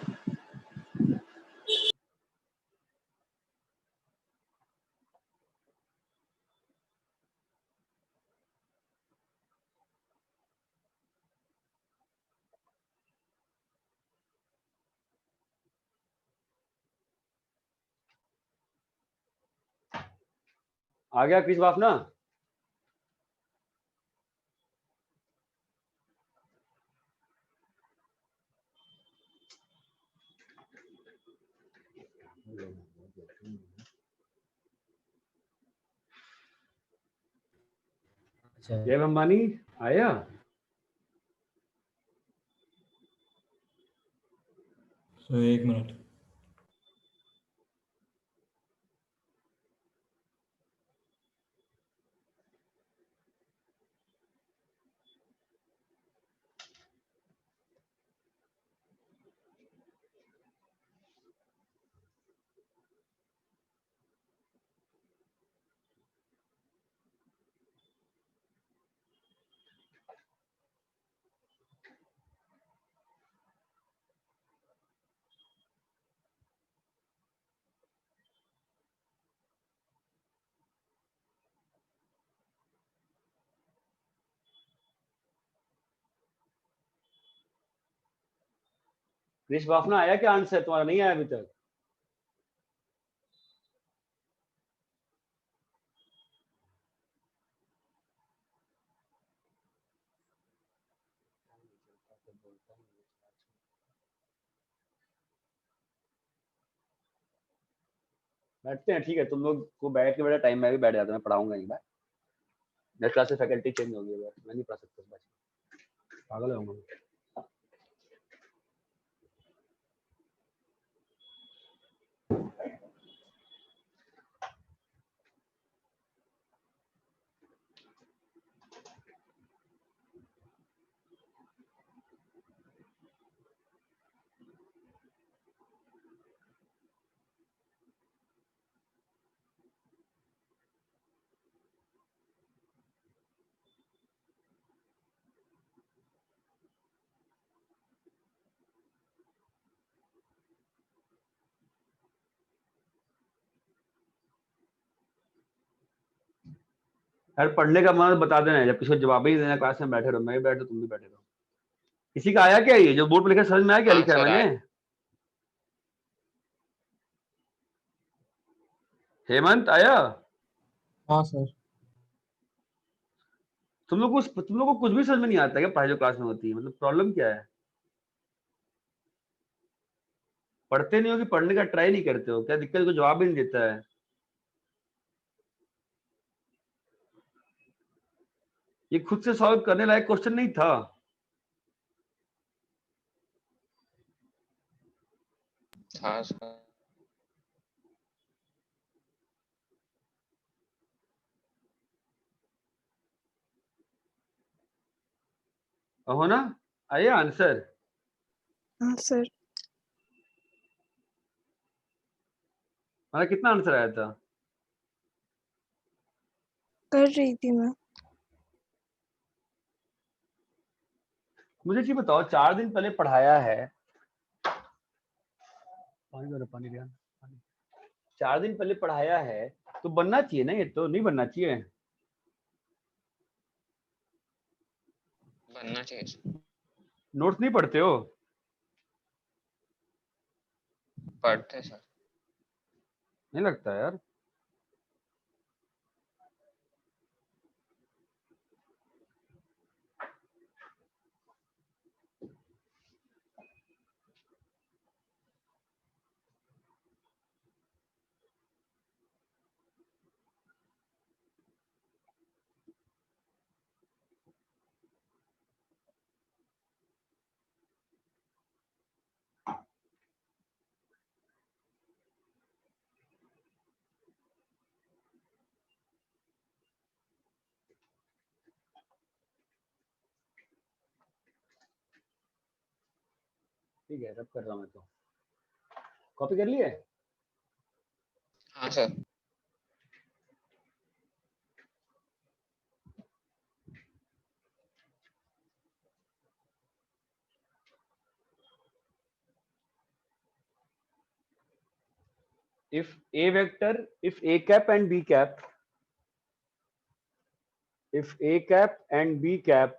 आ गया क्रिस बाफना? जय अंबानी आया?
So 1 minute.
कृष बाफना आया क्या आंसर? तुम्हारा नहीं आया अभी तक? बैठते हैं, ठीक है। तुम लोग को बैठ के बड़ा टाइम में भी बैठ जाता, मैं पढ़ाऊंगा नहीं। नेक्स्ट क्लास से फैकल्टी चेंज होगी, मैं नहीं पढ़ा सकता, पागल होगा। यार पढ़ने का मन बता देना, जब किसी को जवाब ही नहीं देना क्लास में बैठे रहो, मैं भी बैठो तुम भी बैठे रहो। किसी का आया क्या? ये जो बोर्ड पर लिखा समझ में आया क्या
हाँ
लिखा है
सर,
मैंने?
आया।
हेमंत आया?
हाँ सर।
तुम लोग को कुछ भी समझ में नहीं आता क्या पढ़ाई जो क्लास में होती है? मतलब प्रॉब्लम क्या है? पढ़ते नहीं हो कि पढ़ने का ट्राई नहीं करते हो? क्या दिक्कत? को जवाब ही नहीं देता है। ये खुद से सॉल्व करने लायक क्वेश्चन नहीं था।
हाँ सर।
हो ना? आइए आंसर।
हाँ सर।
हमारा कितना आंसर आया था?
कर रही थी मैं।
मुझे चीज बताओ, 4 दिन पहले पढ़ाया है, पानी लिया, 4 दिन पहले पढ़ाया है तो बनना चाहिए ना? ये तो नहीं बनना चाहिए।
बनना चाहिए सर।
नोट्स नहीं पढ़ते हो?
पढ़ते सर।
नहीं लगता यार। ठीक है, रब कर रहा हूं मैं तो। कॉपी कर लिए?
हाँ sir.
if a vector, if a cap and b cap, if a cap and b cap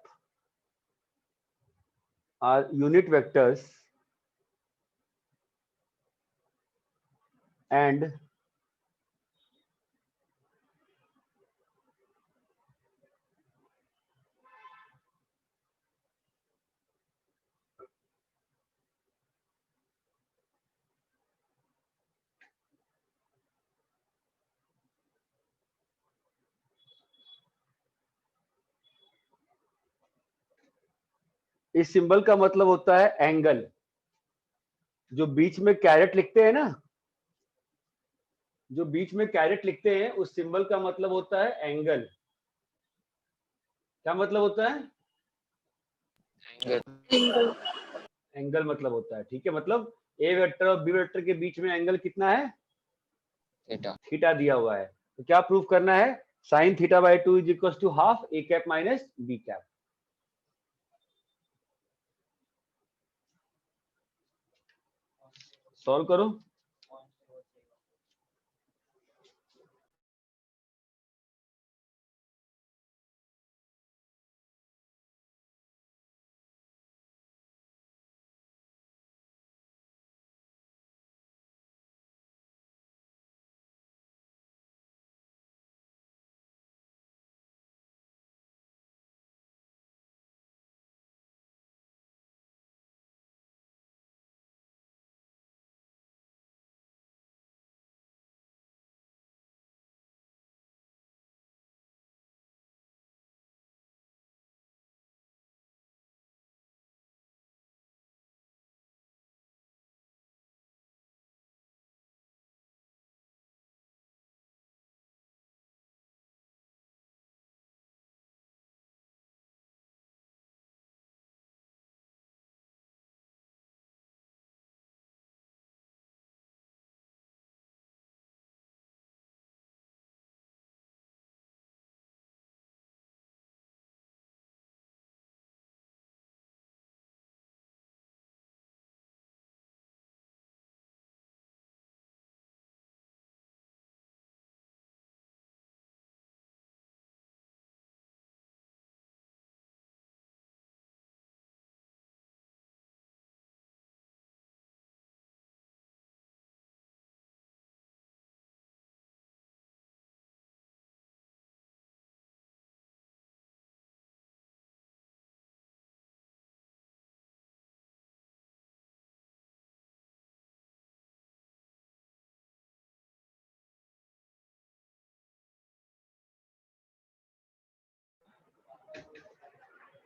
are unit vectors and इस सिंबल का मतलब होता है एंगल। जो बीच में कैरेट लिखते हैं ना, जो बीच में कैरेट लिखते हैं, उस सिंबल का मतलब होता है एंगल। क्या मतलब होता है?
एंगल।
एंगल मतलब होता है, ठीक है। मतलब ए वेक्टर और बी वेक्टर के बीच में एंगल कितना है?
थीटा।
थीटा दिया हुआ है। तो क्या प्रूव करना है? Sine theta by 2 is equal to half A cap minus B cap. Solve करो।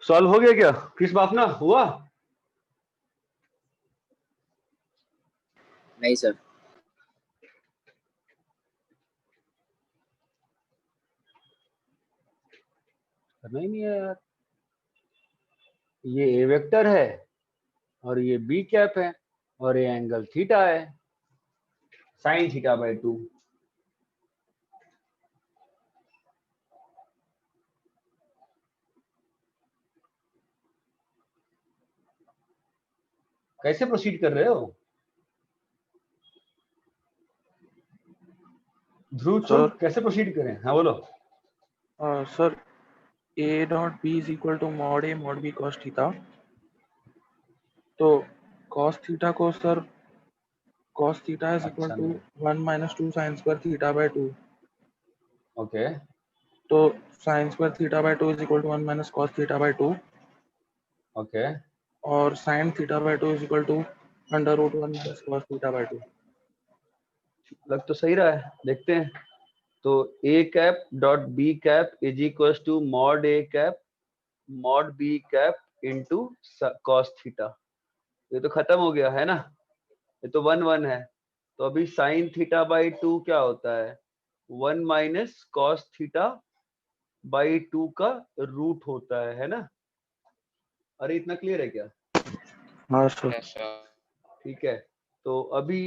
सॉल्व हो गया क्या? किस बाफना हुआ?
नहीं सर।
करना ही नहीं है यार। ये ए वेक्टर है और ये बी कैप है और ये एंगल थीटा है, साइन थीटा बाय 2। कैसे प्रोसीड कर रहे हो ध्रुव?
सर
कैसे प्रोसीड करें? हाँ बोलो।
Sir A dot B is equal to mod A mod B cos theta. तो cos थीटा को sir cos theta is equal
अच्छा
टू
नहीं,
1 minus 2 sine square theta by 2।
Okay
तो sine square theta by 2 is equal to 1 minus cos theta by 2
okay.
और sine theta by 2 is equal to under root 1 minus cos theta by 2।
लग तो सही रहा है, देखते हैं। तो a cap dot b cap is equal to mod a cap mod b cap into cos theta. ये तो खत्म हो गया है ना, ये तो 1 1 है। तो अभी साइन थीटा बाई 2 क्या होता है? 1 माइनस कॉस थीटा बाई 2 का रूट होता है ना? अरे इतना क्लियर है क्या?
हाँ सर।
Yes sir.
ठीक है। तो अभी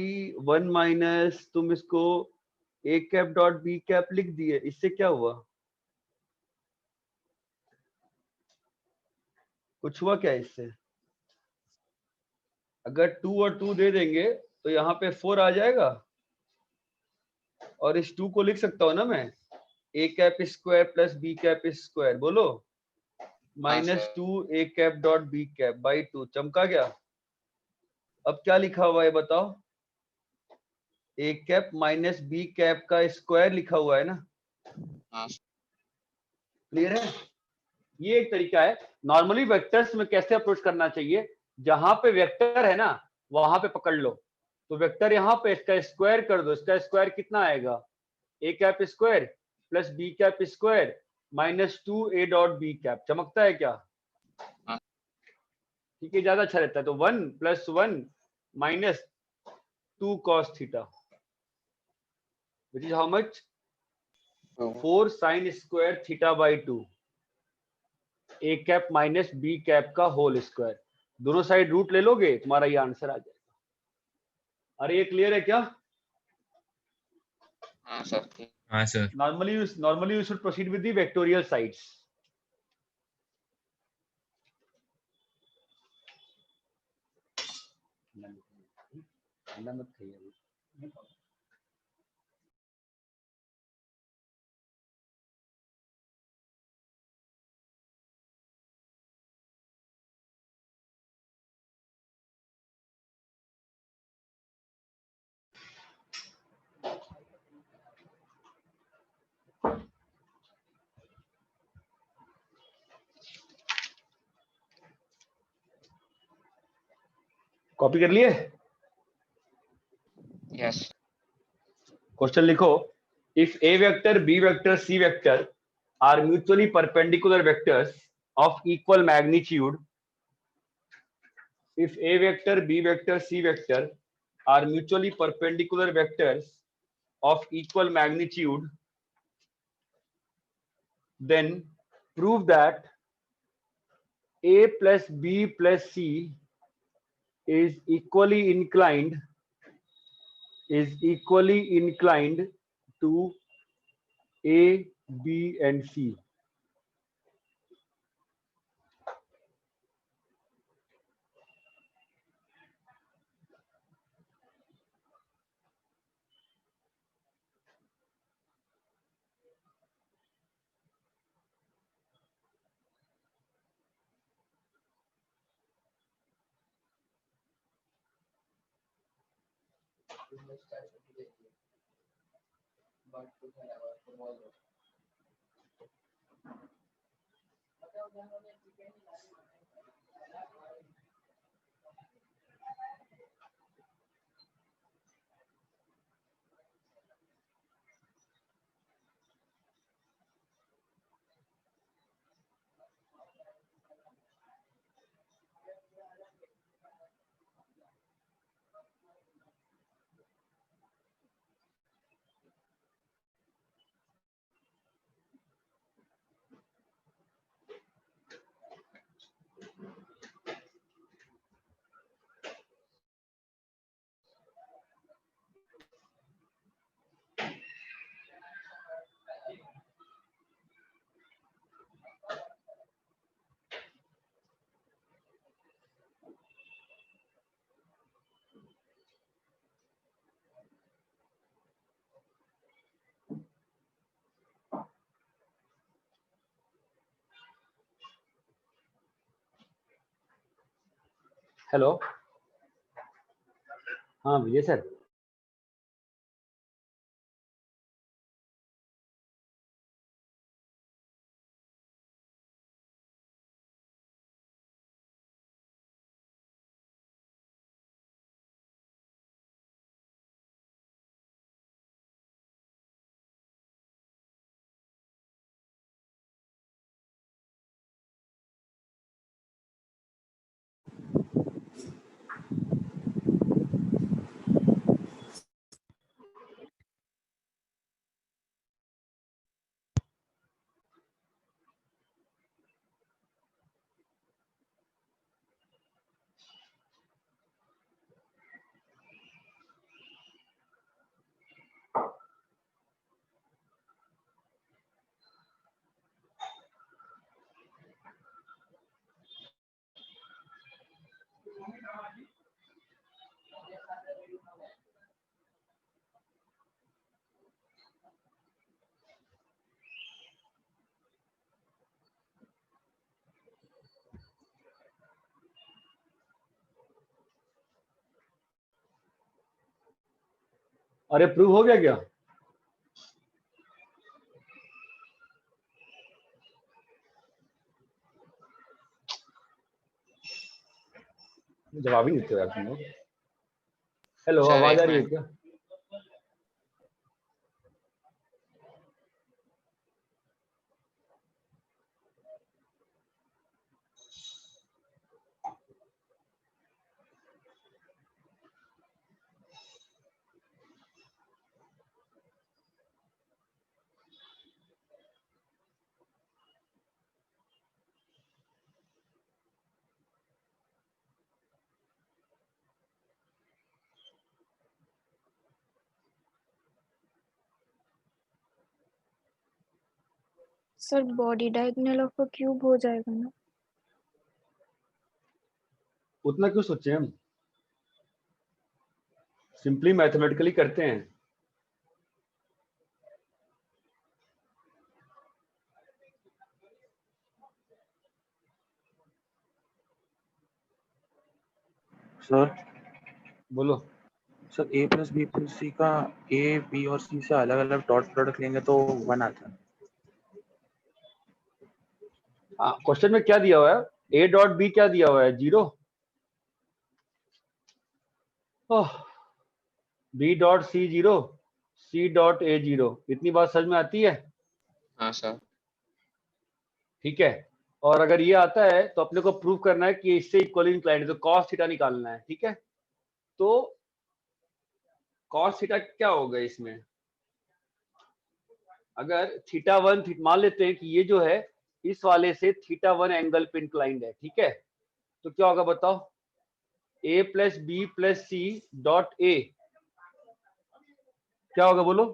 1 माइनस तुम इसको ए कैप डॉट बी कैप लिख दिए, इससे क्या हुआ? कुछ हुआ क्या इससे? अगर 2 और 2 दे देंगे तो यहाँ पे 4 आ जाएगा और इस 2 को लिख सकता हूँ ना मैं, a cap square plus b cap square, बोलो minus 2 A cap dot b cap by 2। चमका गया? अब क्या लिखा हुआ है बताओ? A cap minus B cap का स्क्वायर लिखा हुआ है ना?
हाँ
क्लियर है? ये एक तरीका है। नॉर्मली वेक्टर्स में कैसे अप्रोच करना चाहिए, जहां पे वेक्टर है ना वहां पे पकड़ लो। तो वेक्टर यहाँ पे इसका स्क्वायर कर दो, इसका स्क्वायर कितना आएगा? A cap square plus b cap square minus 2 a dot b cap. चमकता है क्या?
हाँ।
ठीक है, ज्यादा अच्छा रहता है। तो 1 plus 1 minus 2 cos theta which is how much? 4 sine square theta by 2 A cap minus B cap का होल स्क्वायर। दोनों साइड रूट ले लोगे, तुम्हारा ये आंसर आ जाएगा। अरे ये क्लियर है क्या?
हाँ सर।
हाँ sir.
normally you should proceed with the vectorial sides. Copy कर लिए?
यस।
क्वेश्चन लिखो। If A vector B vector C vector are mutually perpendicular vectors of equal magnitude, if a vector b vector c vector are mutually perpendicular vectors of equal magnitude, then prove that a plus b plus c is equally inclined to a, b and c. Hello, हाँ विजय sir. अरे prove हो गया क्या? जवाब ही नहीं देते यार तुम लोग। हेलो,
सर
आवाज
एक
आ रही है
मिनट।
क्या?
Sir body diagonal of a cube हो जाएगा ना?
उतना क्यों सोचे हम, सिंपली मैथमेटिकली करते हैं।
सर
बोलो।
Sir a plus B plus c का ए बी और सी से अलग अलग डॉट प्रोडक्ट लेंगे तो 1 आता है।
हाँ, क्वेश्चन में क्या दिया हुआ है? ए डॉट बी क्या दिया हुआ है? 0। B dot C 0, C dot A 0। इतनी बात समझ में आती है?
हाँ सर।
ठीक है। और अगर ये आता है तो अपने को प्रूव करना है कि इससे इक्वली इंक्लाइंड है, तो कॉस थीटा निकालना है। ठीक है, तो कॉस थीटा क्या होगा इसमें? अगर थीटा 1 मान लेते हैं कि ये जो है इस वाले से थीटा 1 एंगल पे इंक्लाइंड है। ठीक है, तो क्या होगा बताओ? A plus B plus c dot a क्या होगा बोलो?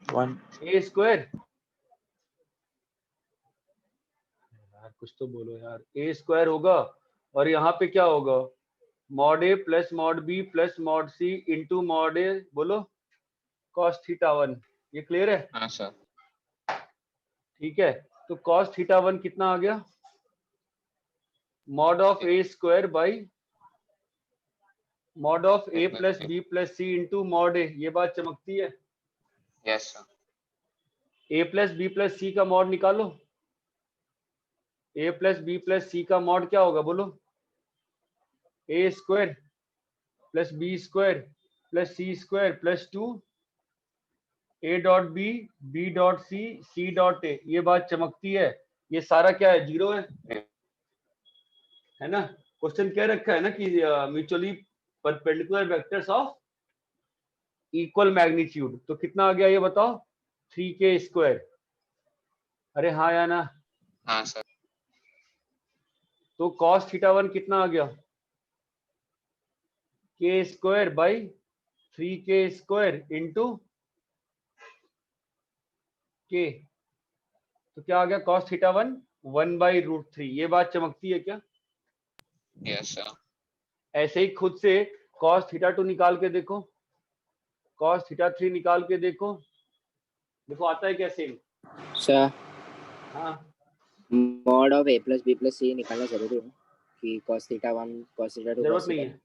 1
ए स्क्वायर। यार कुछ तो बोलो यार। ए स्क्वायर होगा और यहाँ पे क्या होगा? Mod a plus mod b plus mod c into mod a, बोलो, कॉस थीटा 1। ये क्लियर है?
हाँ सर।
ठीक है, तो कॉस थीटा 1 कितना आ गया? Mod of a square by mod of A plus B plus c into mod a. ये बात चमकती है?
Yes sir.
A plus B plus c का मॉड निकालो। A plus B plus c का मॉड क्या होगा बोलो? A square plus B square plus c square plus 2 a dot b, b dot c, c dot a. ये बात चमकती है? ये सारा क्या है? 0 है ना? क्वेश्चन क्या रखा है ना कि mutually perpendicular vectors of equal magnitude. तो कितना आ गया ये बताओ? 3k square. अरे हाँ या ना?
हाँ सर।
तो कॉस थीटा 1 कितना आ गया? k square by 3k square into k। तो क्या आ गया? Cos theta 1 1/√3। ये बात चमकती है क्या?
Yes sir.
ऐसे ही खुद से कॉस थीटा 2 निकाल के देखो, कॉस थीटा 3 निकाल के देखो, देखो आता है क्या सेम?
सर
हाँ,
mod of A plus B plus c निकालना जरूरी है। कि cos theta 1 cos theta 2
जरूरत
cos
नहीं
theta
है,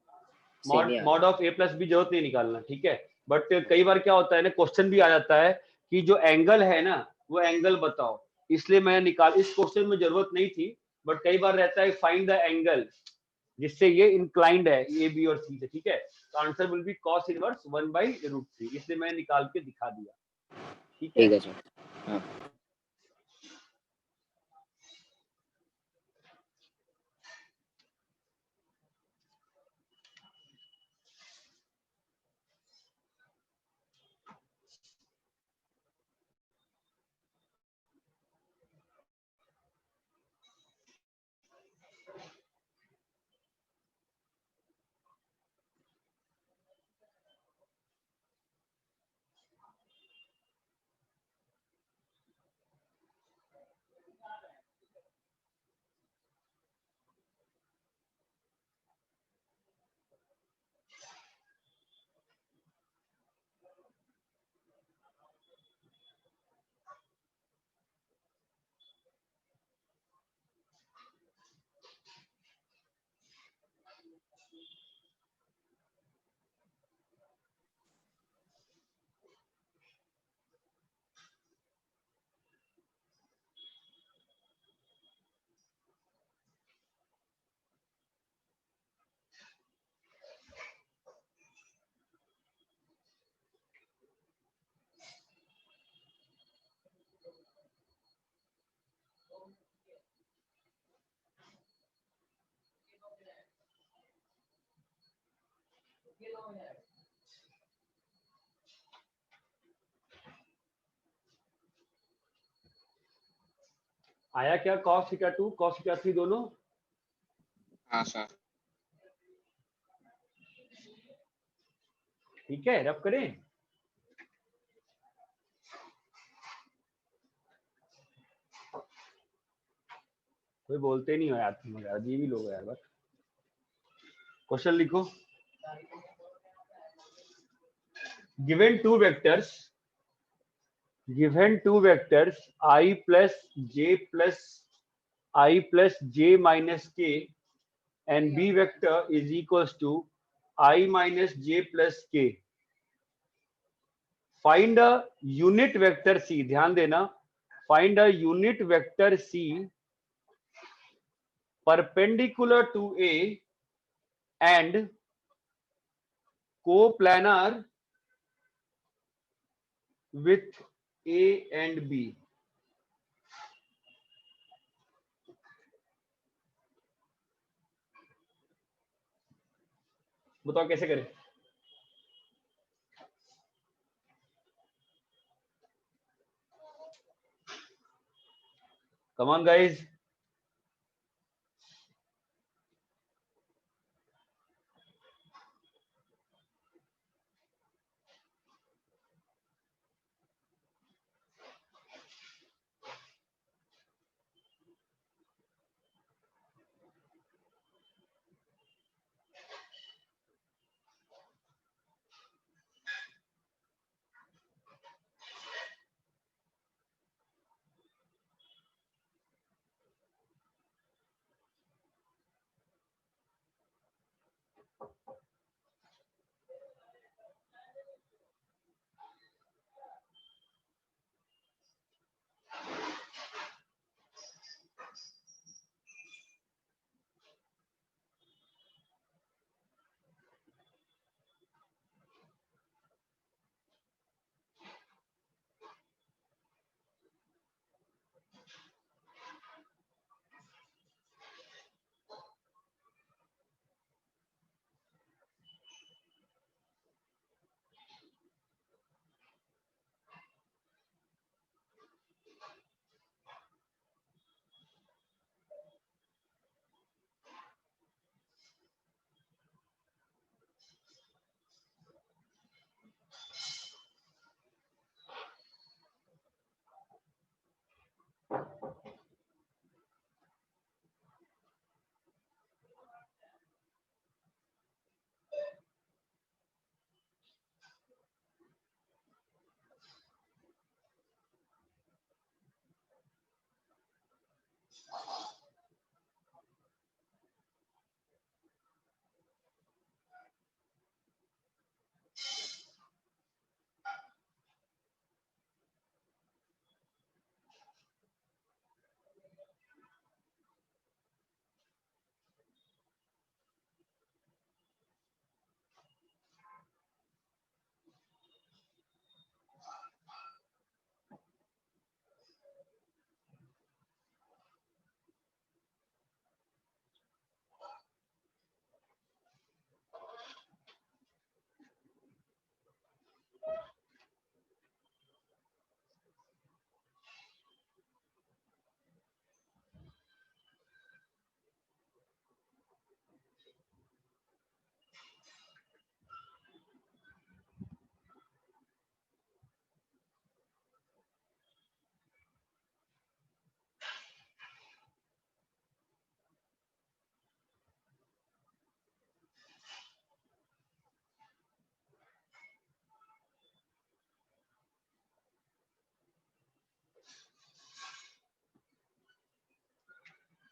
same ही आ
mod of A plus B जरूरत नहीं निकालना, ठीक है। बट कई बार क्या होता है ना, क्वेश्चन भी आ जाता है कि जो एंगल है ना वो एंगल बताओ, इसलिए मैं निकाल, इस क्वेश्चन में जरूरत नहीं थी, बट कई बार रहता है फाइंड द एंगल जिससे ये इंक्लाइंड है ए बी और सी से, ठीक है। तो answer will be cos inverse 1/√3, इसलिए मैंने निकाल के दिखा दिया, ठीक है।
ठीक है सर। हाँ
आया क्या cos थीटा 2 cos थीटा 3 दोनों?
हाँ सर।
ठीक है, रब करें। कोई बोलते नहीं हो यार, तुम यार अजीब ही लोग हो यार। बस क्वेश्चन लिखो। Given two vectors I plus j plus I plus j minus k and b vector is equals to I minus j plus k. Find a unit vector c, ध्यान देना, find a unit vector c perpendicular to a and coplanar with a and b. बताओ कैसे करें? Come on guys.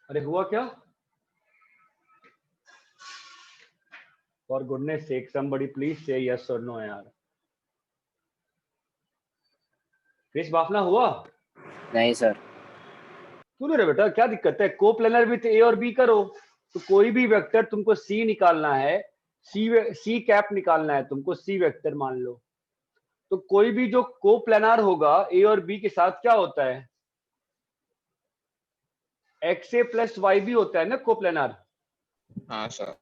अरे हुआ क्या? For goodness sake somebody please say yes और no यार। क्रिस बाफना हुआ?
नहीं सर।
क्यों नहीं रे बेटा, क्या दिक्कत है? कोप्लेनर विथ ए और बी करो। तो कोई भी वेक्टर तुमको सी निकालना है, सी कैप निकालना है तुमको, सी वेक्टर मान लो। तो कोई भी जो कोप्लेनर होगा ए और बी के साथ क्या होता है? X A plus Y B होता है ना कोप्लेनर।
हाँ सर।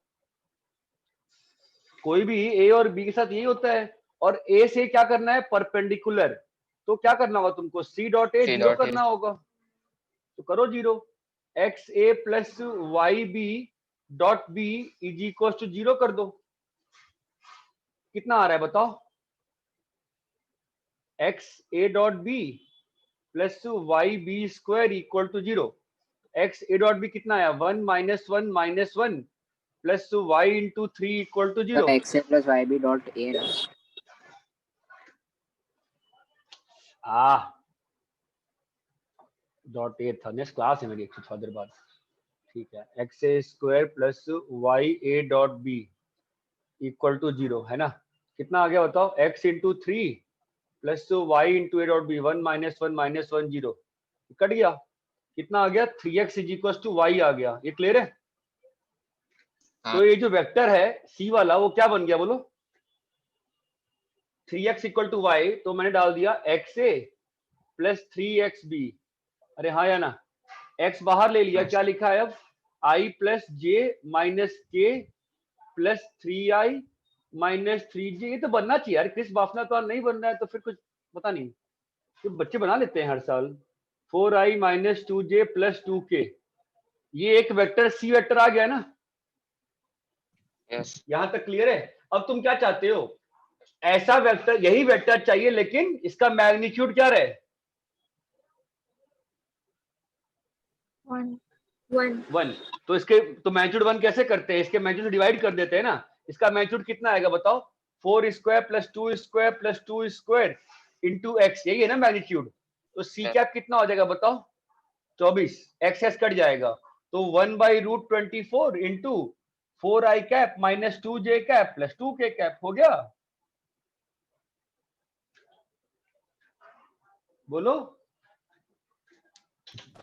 कोई भी ए और बी के साथ यही होता है। और ए से क्या करना है? परपेंडिकुलर। तो क्या करना होगा तुमको? C dot A
C
zero
dot A।
करना होगा। तो करो zero. X A plus Y B dot B is equal to zero कर दो। कितना आ रहा है बताओ? X A dot B plus Y B square equal to zero. X A dot B कितना आया? 1 - 1 plus Y into 3 equal to zero.
X A plus Y B dot A ना।
डॉट ए था, नेक्स्ट क्लास है मेरी थोड़ी देर बाद। ठीक है, x a square plus y a dot b equal to zero है ना। कितना आ गया बताओ? X into 3 plus Y into ए डॉट बी 1 - 1 - 1 जीरो कट गया। कितना आ गया? 3x is equal to y आ गया। ये क्लियर है?
हाँ।
तो ये जो वेक्टर है सी वाला वो क्या बन गया बोलो? 3x equal to Y. तो मैंने डाल दिया एक्स ए प्लस 3xb। अरे हाँ या ना? x बाहर ले लिया,
हाँ
क्या लिखा है अब? i प्लस जे माइनस के प्लस 3i माइनस 3j। ये तो बनना चाहिए यार। क्रिस बाफना तो नहीं बन रहा है तो फिर कुछ पता नहीं, तो बच्चे बना लेते हैं हर साल। 4i minus 2j plus 2k। ये एक वेक्टर सी वेक्टर आ गया ना।
यस।
यहां तक क्लियर है? अब तुम क्या चाहते हो? ऐसा वेक्टर, यही वेक्टर चाहिए लेकिन इसका मैग्नीट्यूड क्या रहे?
1.
1.
1। तो इसके तो मैग्नीट्यूड 1 कैसे करते हैं? इसके मैग्नीट्यूड डिवाइड कर देते हैं ना। इसका मैग्नीट्यूड कितना आएगा बताओ? 4 square plus 2 square plus 2 square into x, यही है ना मैग्नीट्यूड। तो सी कैप कितना हो जाएगा बताओ? 24। एक्स कट जाएगा तो 1/√24 into 4i cap minus 2j cap plus 2k cap हो गया। बोलो।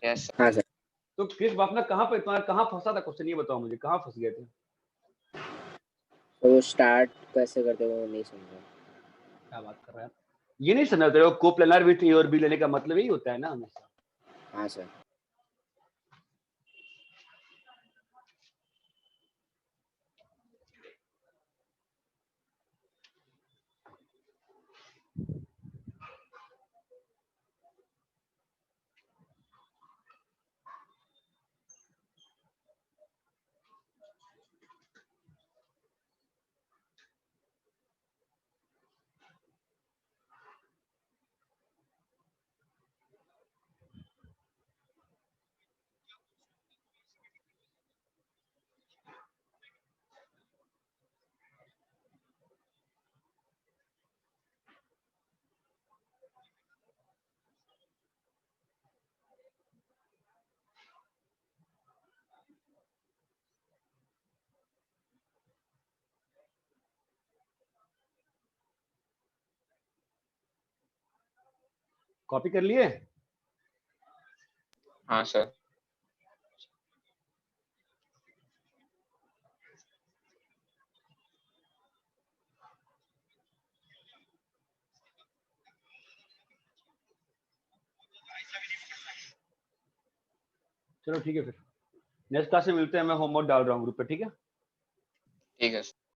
यस।
हाँ सर।
तो क्रिस बाफना कहाँ पे तुम्हारा कहाँ फंसा था क्वेश्चन? ये बताओ मुझे, कहाँ फंस गए थे?
तो स्टार्ट कैसे करते हो नहीं समझा।
क्या बात कर रहे हैं? ये नहीं समझ रहे हो? कोप्लेनर विथ ए और बी लेने का मतलब यही होता है ना हमेशा।
हाँ सर।
कॉपी कर लिए?
हाँ सर।
चलो ठीक है, फिर नेक्स्ट क्लास में मिलते हैं। मैं होमवर्क डाल रहा हूँ ग्रुप पे, ठीक है?
ठीक है सर।